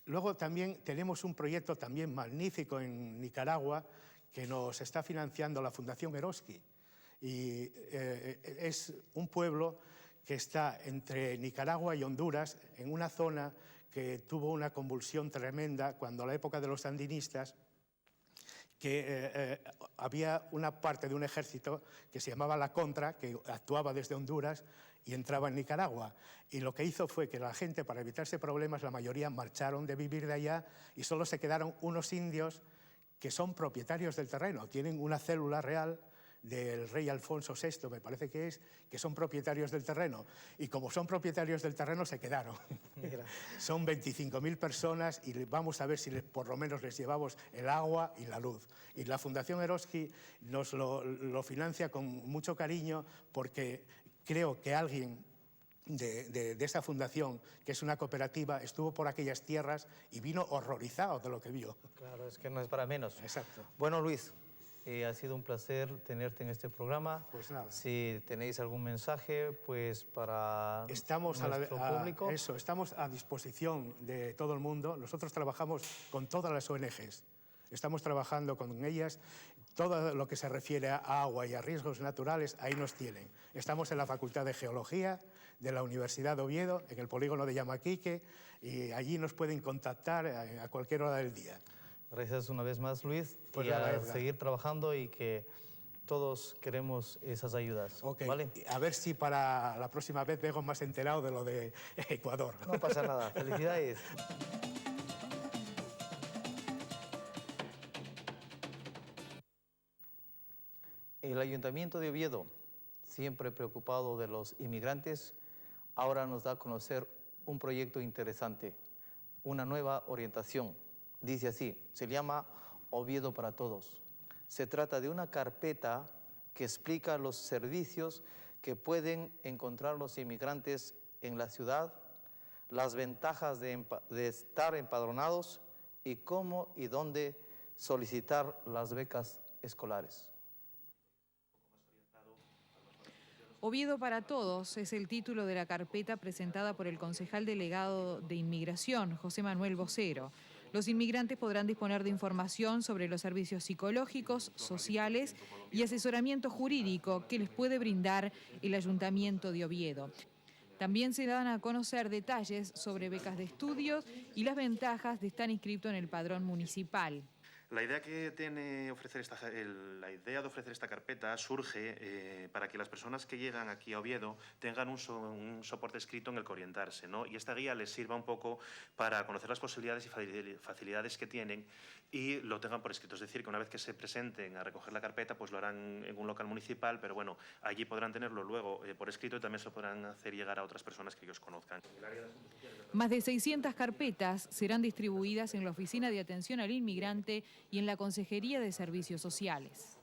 Luego también tenemos un proyecto también magnífico en Nicaragua que nos está financiando la Fundación Eroski. Y es un pueblo que está entre Nicaragua y Honduras, en una zona que tuvo una convulsión tremenda cuando a la época de los sandinistas, que había una parte de un ejército que se llamaba la Contra, que actuaba desde Honduras y entraba en Nicaragua. Y lo que hizo fue que la gente, para evitarse problemas, la mayoría marcharon de vivir de allá y solo se quedaron unos indios que son propietarios del terreno, tienen una célula real del rey Alfonso VI, me parece que son propietarios del terreno. Y como son propietarios del terreno, se quedaron. Mira. Son 25.000 personas y vamos a ver si por lo menos les llevamos el agua y la luz. Y la Fundación Eroski nos lo financia con mucho cariño porque creo que alguien de esa fundación, que es una cooperativa, estuvo por aquellas tierras y vino horrorizado de lo que vio. Claro, es que no es para menos. Exacto. Bueno, Luis, ha sido un placer tenerte en este programa. Pues nada. Si tenéis algún mensaje, pues para nuestro público. Estamos a disposición de todo el mundo. Nosotros trabajamos con todas las ONGs. Estamos trabajando con ellas. Todo lo que se refiere a agua y a riesgos naturales, ahí nos tienen. Estamos en la Facultad de Geología de la Universidad de Oviedo, en el polígono de Yamaquique, y allí nos pueden contactar a cualquier hora del día. Gracias una vez más, Luis, pues y a seguir trabajando y que todos queremos esas ayudas. Okay. ¿Vale? A ver si para la próxima vez vengo más enterado de lo de Ecuador. No pasa nada. Felicidades. El Ayuntamiento de Oviedo, siempre preocupado de los inmigrantes, ahora nos da a conocer un proyecto interesante, una nueva orientación. Dice así, se llama Oviedo para Todos. Se trata de una carpeta que explica los servicios que pueden encontrar los inmigrantes en la ciudad, las ventajas de estar empadronados y cómo y dónde solicitar las becas escolares. Oviedo para Todos es el título de la carpeta presentada por el concejal delegado de Inmigración, José Manuel Vocero. Los inmigrantes podrán disponer de información sobre los servicios psicológicos, sociales y asesoramiento jurídico que les puede brindar el Ayuntamiento de Oviedo. También se dan a conocer detalles sobre becas de estudios y las ventajas de estar inscrito en el padrón municipal. La idea que tiene la idea de ofrecer esta carpeta surge para que las personas que llegan aquí a Oviedo tengan un soporte escrito en el que orientarse, ¿no? Y esta guía les sirva un poco para conocer las posibilidades y facilidades que tienen y lo tengan por escrito. Es decir, que una vez que se presenten a recoger la carpeta, pues lo harán en un local municipal, pero bueno, allí podrán tenerlo luego por escrito y también se lo podrán hacer llegar a otras personas que ellos conozcan. Más de 600 carpetas serán distribuidas en la Oficina de Atención al Inmigrante y en la Consejería de Servicios Sociales.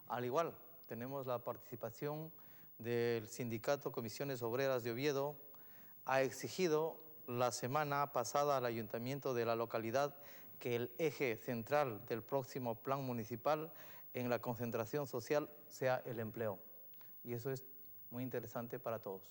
Al igual, tenemos la participación del Sindicato Comisiones Obreras de Oviedo. Ha exigido la semana pasada al Ayuntamiento de la localidad que el eje central del próximo plan municipal en la concentración social sea el empleo. Y eso es muy interesante para todos.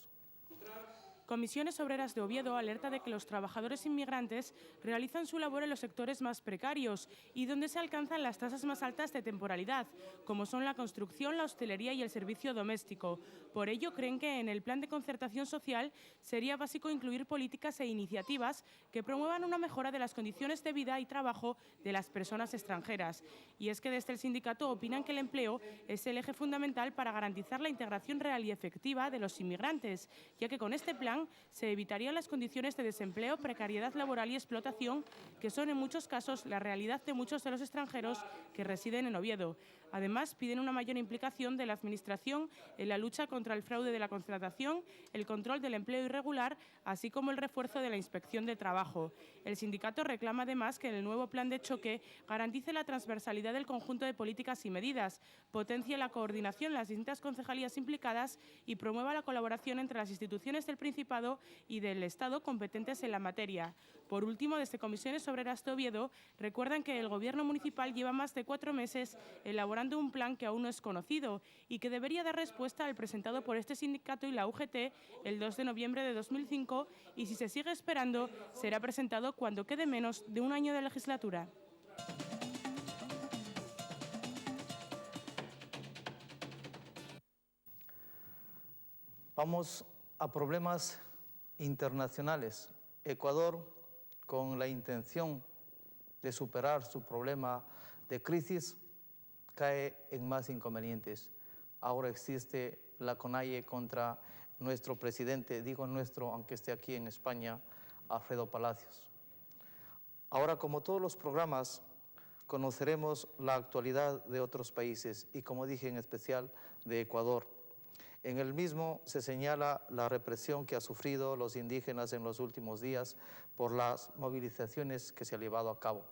Comisiones Obreras de Oviedo alerta de que los trabajadores inmigrantes realizan su labor en los sectores más precarios y donde se alcanzan las tasas más altas de temporalidad, como son la construcción, la hostelería y el servicio doméstico. Por ello, creen que en el plan de concertación social sería básico incluir políticas e iniciativas que promuevan una mejora de las condiciones de vida y trabajo de las personas extranjeras. Y es que desde el sindicato opinan que el empleo es el eje fundamental para garantizar la integración real y efectiva de los inmigrantes, ya que con este plan se evitarían las condiciones de desempleo, precariedad laboral y explotación, que son en muchos casos la realidad de muchos de los extranjeros que residen en Oviedo. Además, piden una mayor implicación de la Administración en la lucha contra el fraude de la contratación, el control del empleo irregular, así como el refuerzo de la inspección de trabajo. El sindicato reclama además que el nuevo plan de choque garantice la transversalidad del conjunto de políticas y medidas, potencie la coordinación en las distintas concejalías implicadas y promueva la colaboración entre las instituciones del Principado y del Estado competentes en la materia. Por último, desde Comisiones Obreras de Oviedo recuerdan que el Gobierno municipal lleva más de 4 meses elaborando un plan que aún no es conocido y que debería dar respuesta al presentado por este sindicato y la UGT el 2 de noviembre de 2005 y si se sigue esperando será presentado cuando quede menos de un año de legislatura. Vamos a problemas internacionales. Ecuador, con la intención de superar su problema de crisis, cae en más inconvenientes. Ahora existe la CONAIE contra nuestro presidente, digo nuestro, aunque esté aquí en España, Alfredo Palacios. Ahora, como todos los programas, conoceremos la actualidad de otros países y, como dije, en especial de Ecuador. En el mismo se señala la represión que han sufrido los indígenas en los últimos días por las movilizaciones que se han llevado a cabo.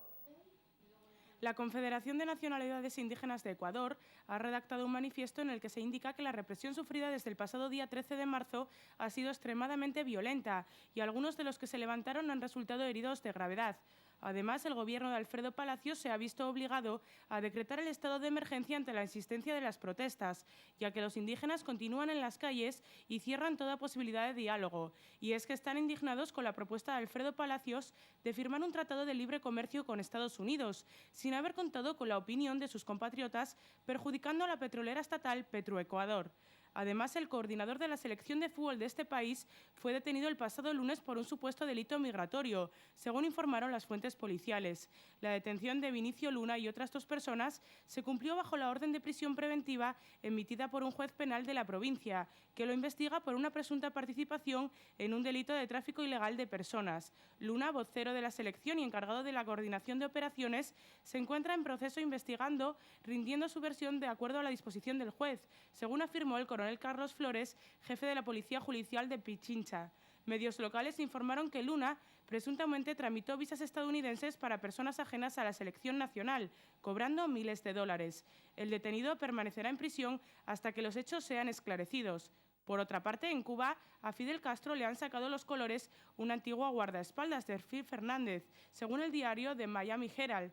La Confederación de Nacionalidades Indígenas de Ecuador ha redactado un manifiesto en el que se indica que la represión sufrida desde el pasado día 13 de marzo ha sido extremadamente violenta y algunos de los que se levantaron han resultado heridos de gravedad. Además, el gobierno de Alfredo Palacios se ha visto obligado a decretar el estado de emergencia ante la insistencia de las protestas, ya que los indígenas continúan en las calles y cierran toda posibilidad de diálogo. Y es que están indignados con la propuesta de Alfredo Palacios de firmar un tratado de libre comercio con Estados Unidos, sin haber contado con la opinión de sus compatriotas, perjudicando a la petrolera estatal Petroecuador. Además, el coordinador de la selección de fútbol de este país fue detenido el pasado lunes por un supuesto delito migratorio, según informaron las fuentes policiales. La detención de Vinicio Luna y otras 2 personas se cumplió bajo la orden de prisión preventiva emitida por un juez penal de la provincia, que lo investiga por una presunta participación en un delito de tráfico ilegal de personas. Luna, vocero de la selección y encargado de la coordinación de operaciones, se encuentra en proceso investigando, rindiendo su versión de acuerdo a la disposición del juez, según afirmó el coronel Carlos Flores, jefe de la Policía Judicial de Pichincha. Medios locales informaron que Luna presuntamente tramitó visas estadounidenses para personas ajenas a la selección nacional, cobrando miles de dólares. El detenido permanecerá en prisión hasta que los hechos sean esclarecidos. Por otra parte, en Cuba, a Fidel Castro le han sacado los colores una antigua guardaespaldas de Phil Fernández, según el diario The Miami Herald,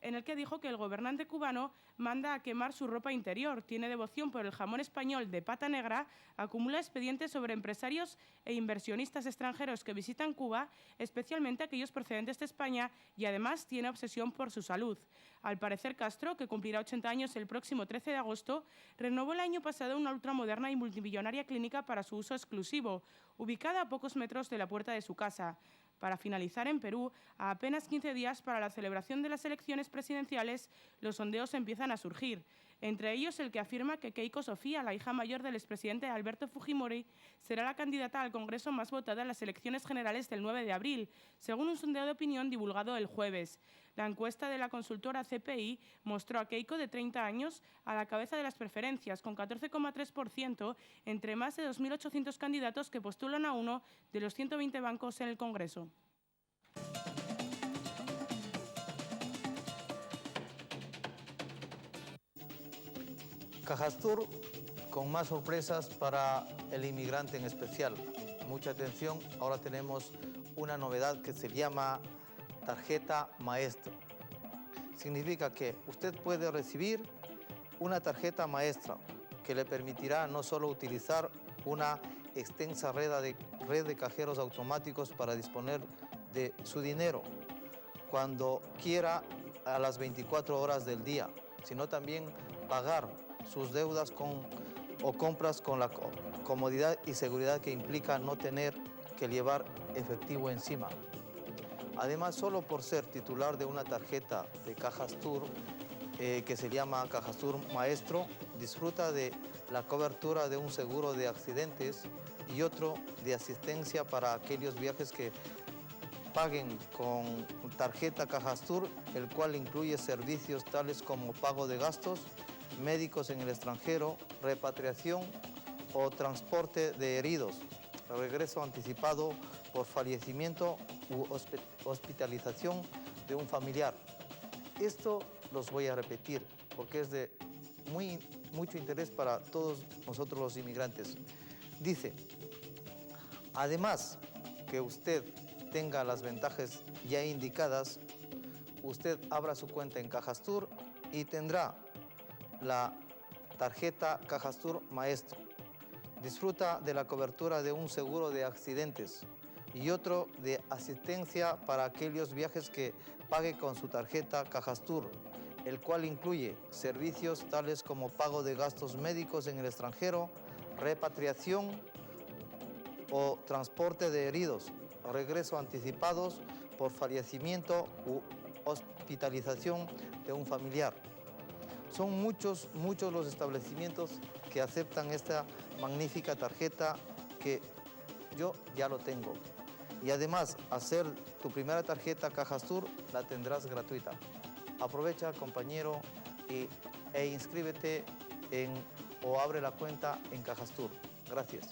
en el que dijo que el gobernante cubano manda a quemar su ropa interior, tiene devoción por el jamón español de pata negra, acumula expedientes sobre empresarios e inversionistas extranjeros que visitan Cuba, especialmente aquellos procedentes de España, y además tiene obsesión por su salud. Al parecer, Castro, que cumplirá 80 años el próximo 13 de agosto, renovó el año pasado una ultramoderna y multimillonaria clínica para su uso exclusivo, ubicada a pocos metros de la puerta de su casa. Para finalizar, en Perú, a apenas 15 días para la celebración de las elecciones presidenciales, los sondeos empiezan a surgir. Entre ellos, el que afirma que Keiko Sofía, la hija mayor del expresidente Alberto Fujimori, será la candidata al Congreso más votada en las elecciones generales del 9 de abril, según un sondeo de opinión divulgado el jueves. La encuesta de la consultora CPI mostró a Keiko, de 30 años, a la cabeza de las preferencias, con 14,3% entre más de 2.800 candidatos que postulan a uno de los 120 bancos en el Congreso. Cajastur con más sorpresas para el inmigrante en especial. Mucha atención, ahora tenemos una novedad que se llama tarjeta maestro. Significa que usted puede recibir una tarjeta maestra que le permitirá no solo utilizar una extensa red de cajeros automáticos para disponer de su dinero cuando quiera a las 24 horas del día, sino también pagar sus deudas o compras con la comodidad y seguridad que implica no tener que llevar efectivo encima. Además, solo por ser titular de una tarjeta de Cajastur, que se llama Cajastur Maestro, disfruta de la cobertura de un seguro de accidentes y otro de asistencia para aquellos viajes que paguen con tarjeta Cajastur, el cual incluye servicios tales como pago de gastos médicos en el extranjero, repatriación o transporte de heridos, regreso anticipado por fallecimiento u hospitalización de un familiar. Esto los voy a repetir porque es de mucho interés para todos nosotros los inmigrantes. Dice, además que usted tenga las ventajas ya indicadas, usted abra su cuenta en Cajastur y tendrá la tarjeta Cajastur Maestro. Disfruta de la cobertura de un seguro de accidentes y otro de asistencia para aquellos viajes que pague con su tarjeta Cajastur, el cual incluye servicios tales como pago de gastos médicos en el extranjero, repatriación o transporte de heridos, regreso anticipados por fallecimiento u hospitalización de un familiar. Son muchos los establecimientos que aceptan esta magnífica tarjeta que yo ya lo tengo. Y además, hacer tu primera tarjeta Cajastur la tendrás gratuita. Aprovecha, compañero, e inscríbete o abre la cuenta en Cajastur. Gracias.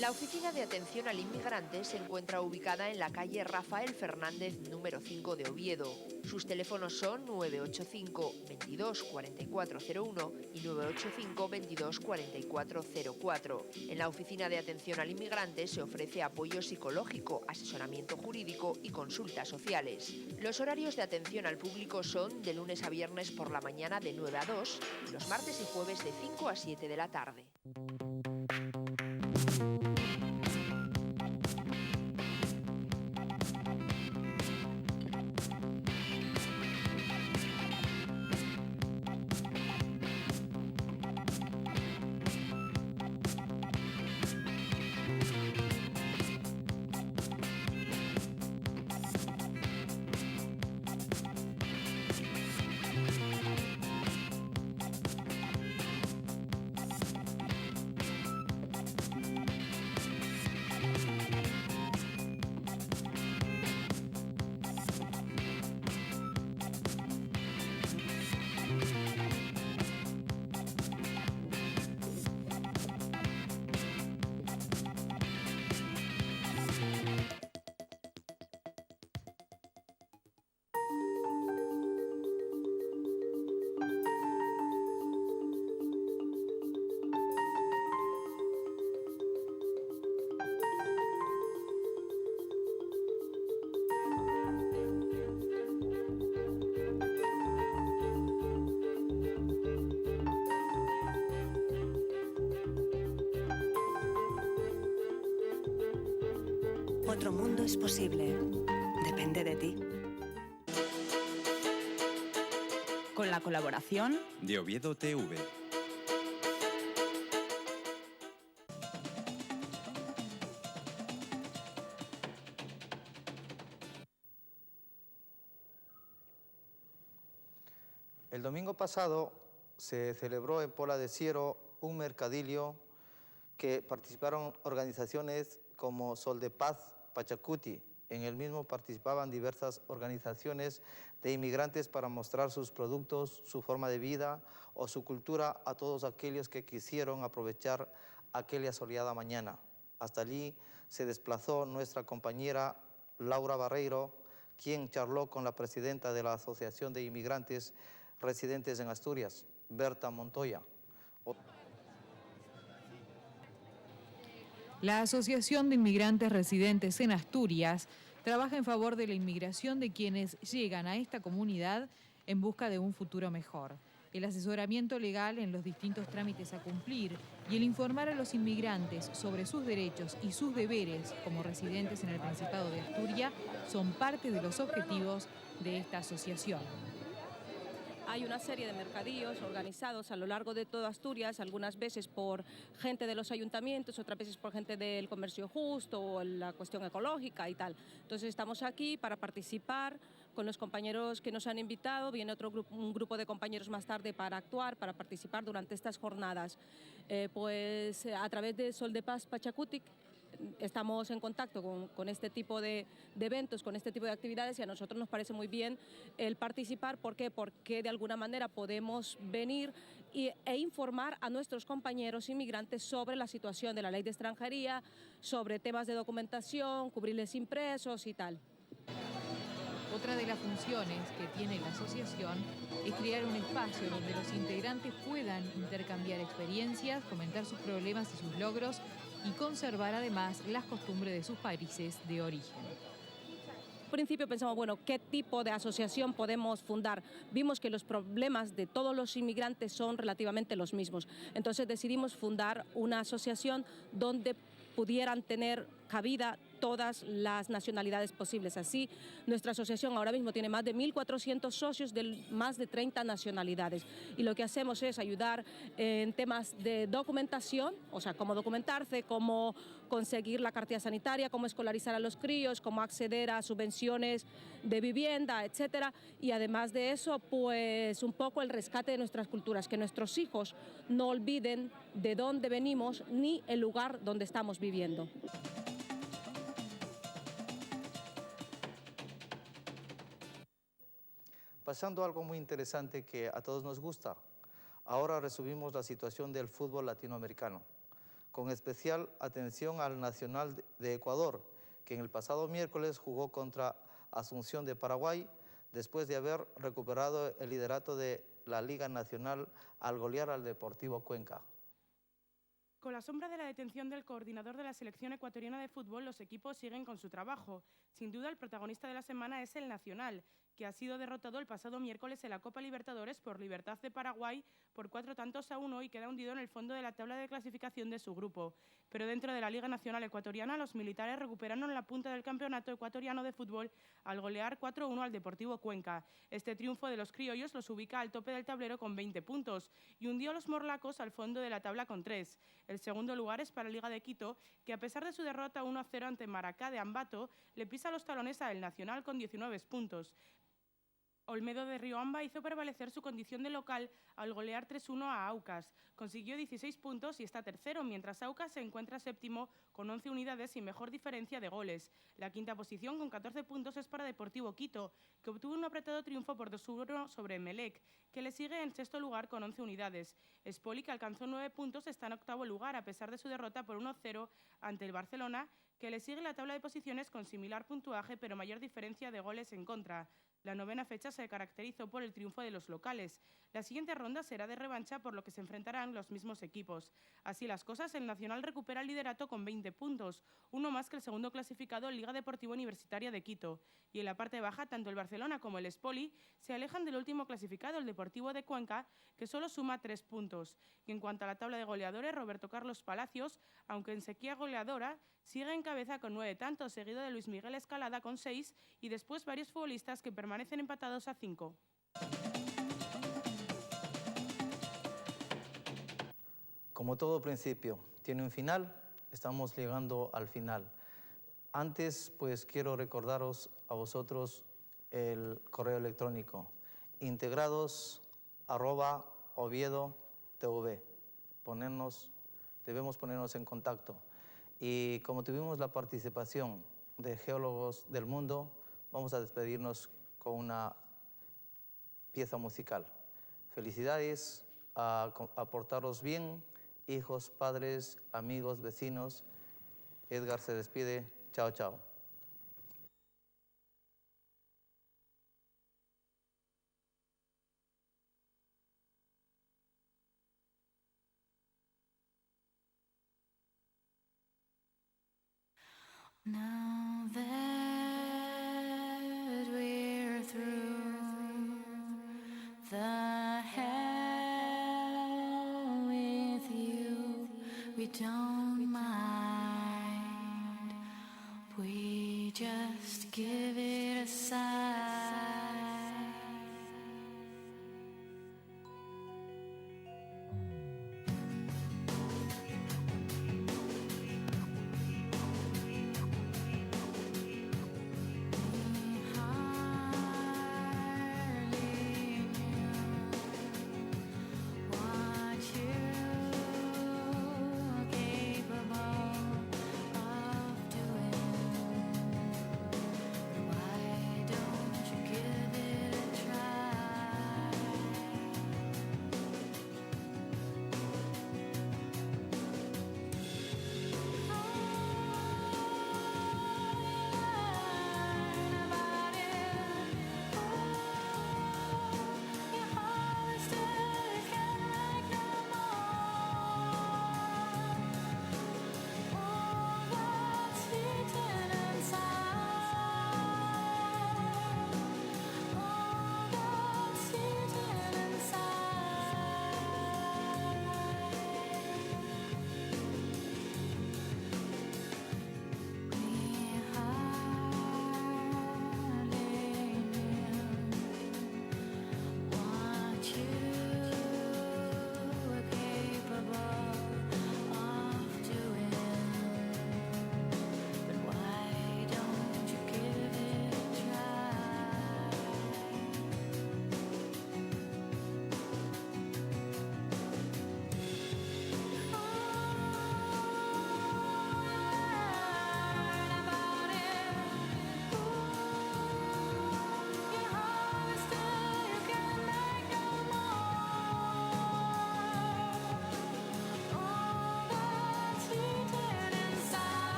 La Oficina de Atención al Inmigrante se encuentra ubicada en la calle Rafael Fernández, número 5 de Oviedo. Sus teléfonos son 985 22 4401 y 985 22 4404. En la Oficina de Atención al Inmigrante se ofrece apoyo psicológico, asesoramiento jurídico y consultas sociales. Los horarios de atención al público son de lunes a viernes por la mañana de 9 a 2 y los martes y jueves de 5 a 7 de la tarde. Otro mundo es posible. Depende de ti. Con la colaboración de Oviedo TV. El domingo pasado se celebró en Pola de Siero un mercadillo que participaron organizaciones como Sol de Paz Pachacuti. En el mismo participaban diversas organizaciones de inmigrantes para mostrar sus productos, su forma de vida o su cultura a todos aquellos que quisieron aprovechar aquella soleada mañana. Hasta allí se desplazó nuestra compañera Laura Barreiro, quien charló con la presidenta de la Asociación de Inmigrantes Residentes en Asturias, Berta Montoya. La Asociación de Inmigrantes Residentes en Asturias trabaja en favor de la inmigración de quienes llegan a esta comunidad en busca de un futuro mejor. El asesoramiento legal en los distintos trámites a cumplir y el informar a los inmigrantes sobre sus derechos y sus deberes como residentes en el Principado de Asturias son parte de los objetivos de esta asociación. Hay una serie de mercadillos organizados a lo largo de toda Asturias, algunas veces por gente de los ayuntamientos, otras veces por gente del comercio justo o la cuestión ecológica y tal. Entonces estamos aquí para participar con los compañeros que nos han invitado. Viene un grupo de compañeros más tarde para actuar, para participar durante estas jornadas. Pues a través de Sol de Paz Pachacuti estamos en contacto con este tipo de eventos, con este tipo de actividades, y a nosotros nos parece muy bien el participar. ¿Por qué? Porque de alguna manera podemos venir e informar a nuestros compañeros inmigrantes sobre la situación de la ley de extranjería, sobre temas de documentación, cubrirles impresos y tal. Otra de las funciones que tiene la asociación es crear un espacio donde los integrantes puedan intercambiar experiencias, comentar sus problemas y sus logros y conservar además las costumbres de sus países de origen. Al principio pensamos, bueno, ¿qué tipo de asociación podemos fundar? Vimos que los problemas de todos los inmigrantes son relativamente los mismos. Entonces decidimos fundar una asociación donde pudieran tener cabida todas las nacionalidades posibles. Así, nuestra asociación ahora mismo tiene más de 1.400 socios de más de 30 nacionalidades. Y lo que hacemos es ayudar en temas de documentación, o sea, cómo documentarse, cómo conseguir la cartilla sanitaria, cómo escolarizar a los críos, cómo acceder a subvenciones de vivienda, etcétera. Y además de eso, pues un poco el rescate de nuestras culturas, que nuestros hijos no olviden de dónde venimos ni el lugar donde estamos viviendo. Pasando a algo muy interesante que a todos nos gusta. Ahora resumimos la situación del fútbol latinoamericano, con especial atención al Nacional de Ecuador, que en el pasado miércoles jugó contra Asunción de Paraguay, después de haber recuperado el liderato de la Liga Nacional al golear al Deportivo Cuenca. Con la sombra de la detención del coordinador de la selección ecuatoriana de fútbol, los equipos siguen con su trabajo. Sin duda, el protagonista de la semana es el Nacional, que ha sido derrotado el pasado miércoles en la Copa Libertadores por Libertad de Paraguay por 4-1 y queda hundido en el fondo de la tabla de clasificación de su grupo. Pero dentro de la Liga Nacional Ecuatoriana, los militares recuperaron la punta del campeonato ecuatoriano de fútbol al golear 4-1 al Deportivo Cuenca. Este triunfo de los criollos los ubica al tope del tablero con 20 puntos y hundió a los morlacos al fondo de la tabla con 3. El segundo lugar es para la Liga de Quito, que a pesar de su derrota 1-0 ante Maracá de Ambato, le pisa los talones al Nacional con 19 puntos. Olmedo de Riobamba hizo prevalecer su condición de local al golear 3-1 a Aucas. Consiguió 16 puntos y está tercero, mientras Aucas se encuentra séptimo con 11 unidades y mejor diferencia de goles. La quinta posición con 14 puntos es para Deportivo Quito, que obtuvo un apretado triunfo por 2-1 sobre Emelec, que le sigue en sexto lugar con 11 unidades. Espoli, que alcanzó 9 puntos, está en octavo lugar a pesar de su derrota por 1-0 ante el Barcelona, que le sigue en la tabla de posiciones con similar puntuaje pero mayor diferencia de goles en contra. La novena fecha se caracterizó por el triunfo de los locales. La siguiente ronda será de revancha, por lo que se enfrentarán los mismos equipos. Así las cosas, el Nacional recupera el liderato con 20 puntos, uno más que el segundo clasificado, Liga Deportiva Universitaria de Quito. Y en la parte baja, tanto el Barcelona como el Espoli se alejan del último clasificado, el Deportivo de Cuenca, que solo suma 3 puntos. Y en cuanto a la tabla de goleadores, Roberto Carlos Palacios, aunque en sequía goleadora, sigue en cabeza con 9 tantos, seguido de Luis Miguel Escalada con 6 y después varios futbolistas que permanecen empatados a 5. Como todo principio tiene un final, estamos llegando al final. Antes, pues quiero recordaros a vosotros el correo electrónico integrados@oviedo.tv. Debemos ponernos en contacto. Y como tuvimos la participación de geólogos del mundo, vamos a despedirnos con una pieza musical. Felicidades, a portaros bien, hijos, padres, amigos, vecinos. Edgar se despide. Chao, chao. Now that we're through the hell with you, we don't mind. We just give it a sigh.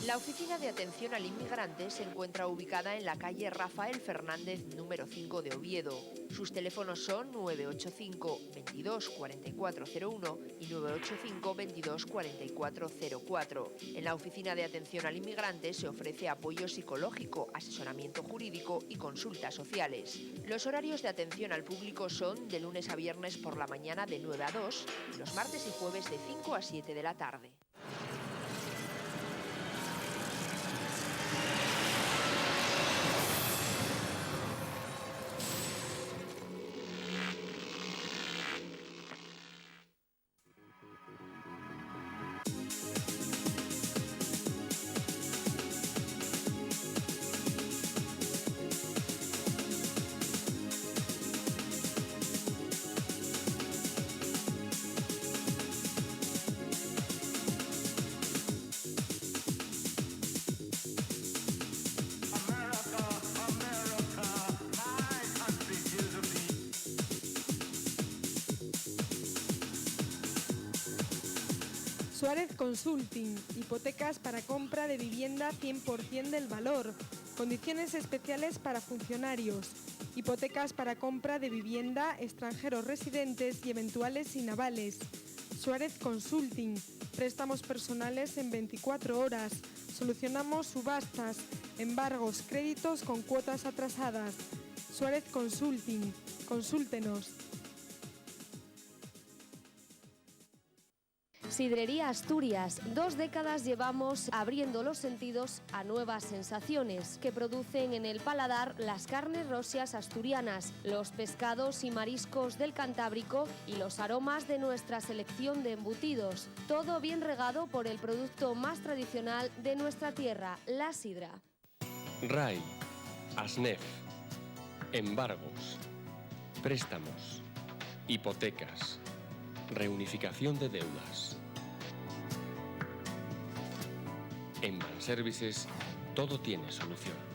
La Oficina de Atención al Inmigrante se encuentra ubicada en la calle Rafael Fernández, número 5 de Oviedo. Sus teléfonos son 985 22 4401 y 985 22 4404. En la Oficina de Atención al Inmigrante se ofrece apoyo psicológico, asesoramiento jurídico y consultas sociales. Los horarios de atención al público son de lunes a viernes por la mañana de 9 a 2 y los martes y jueves de 5 a 7 de la tarde. Suárez Consulting, hipotecas para compra de vivienda 100% del valor, condiciones especiales para funcionarios, hipotecas para compra de vivienda, extranjeros residentes y eventuales inavales. Suárez Consulting, préstamos personales en 24 horas, solucionamos subastas, embargos, créditos con cuotas atrasadas. Suárez Consulting, consúltenos. Sidrería Asturias. 2 décadas llevamos abriendo los sentidos a nuevas sensaciones que producen en el paladar las carnes rossias asturianas, los pescados y mariscos del Cantábrico y los aromas de nuestra selección de embutidos. Todo bien regado por el producto más tradicional de nuestra tierra, la sidra. RAI, ASNEF, embargos, préstamos, hipotecas, reunificación de deudas. En Banservices todo tiene solución.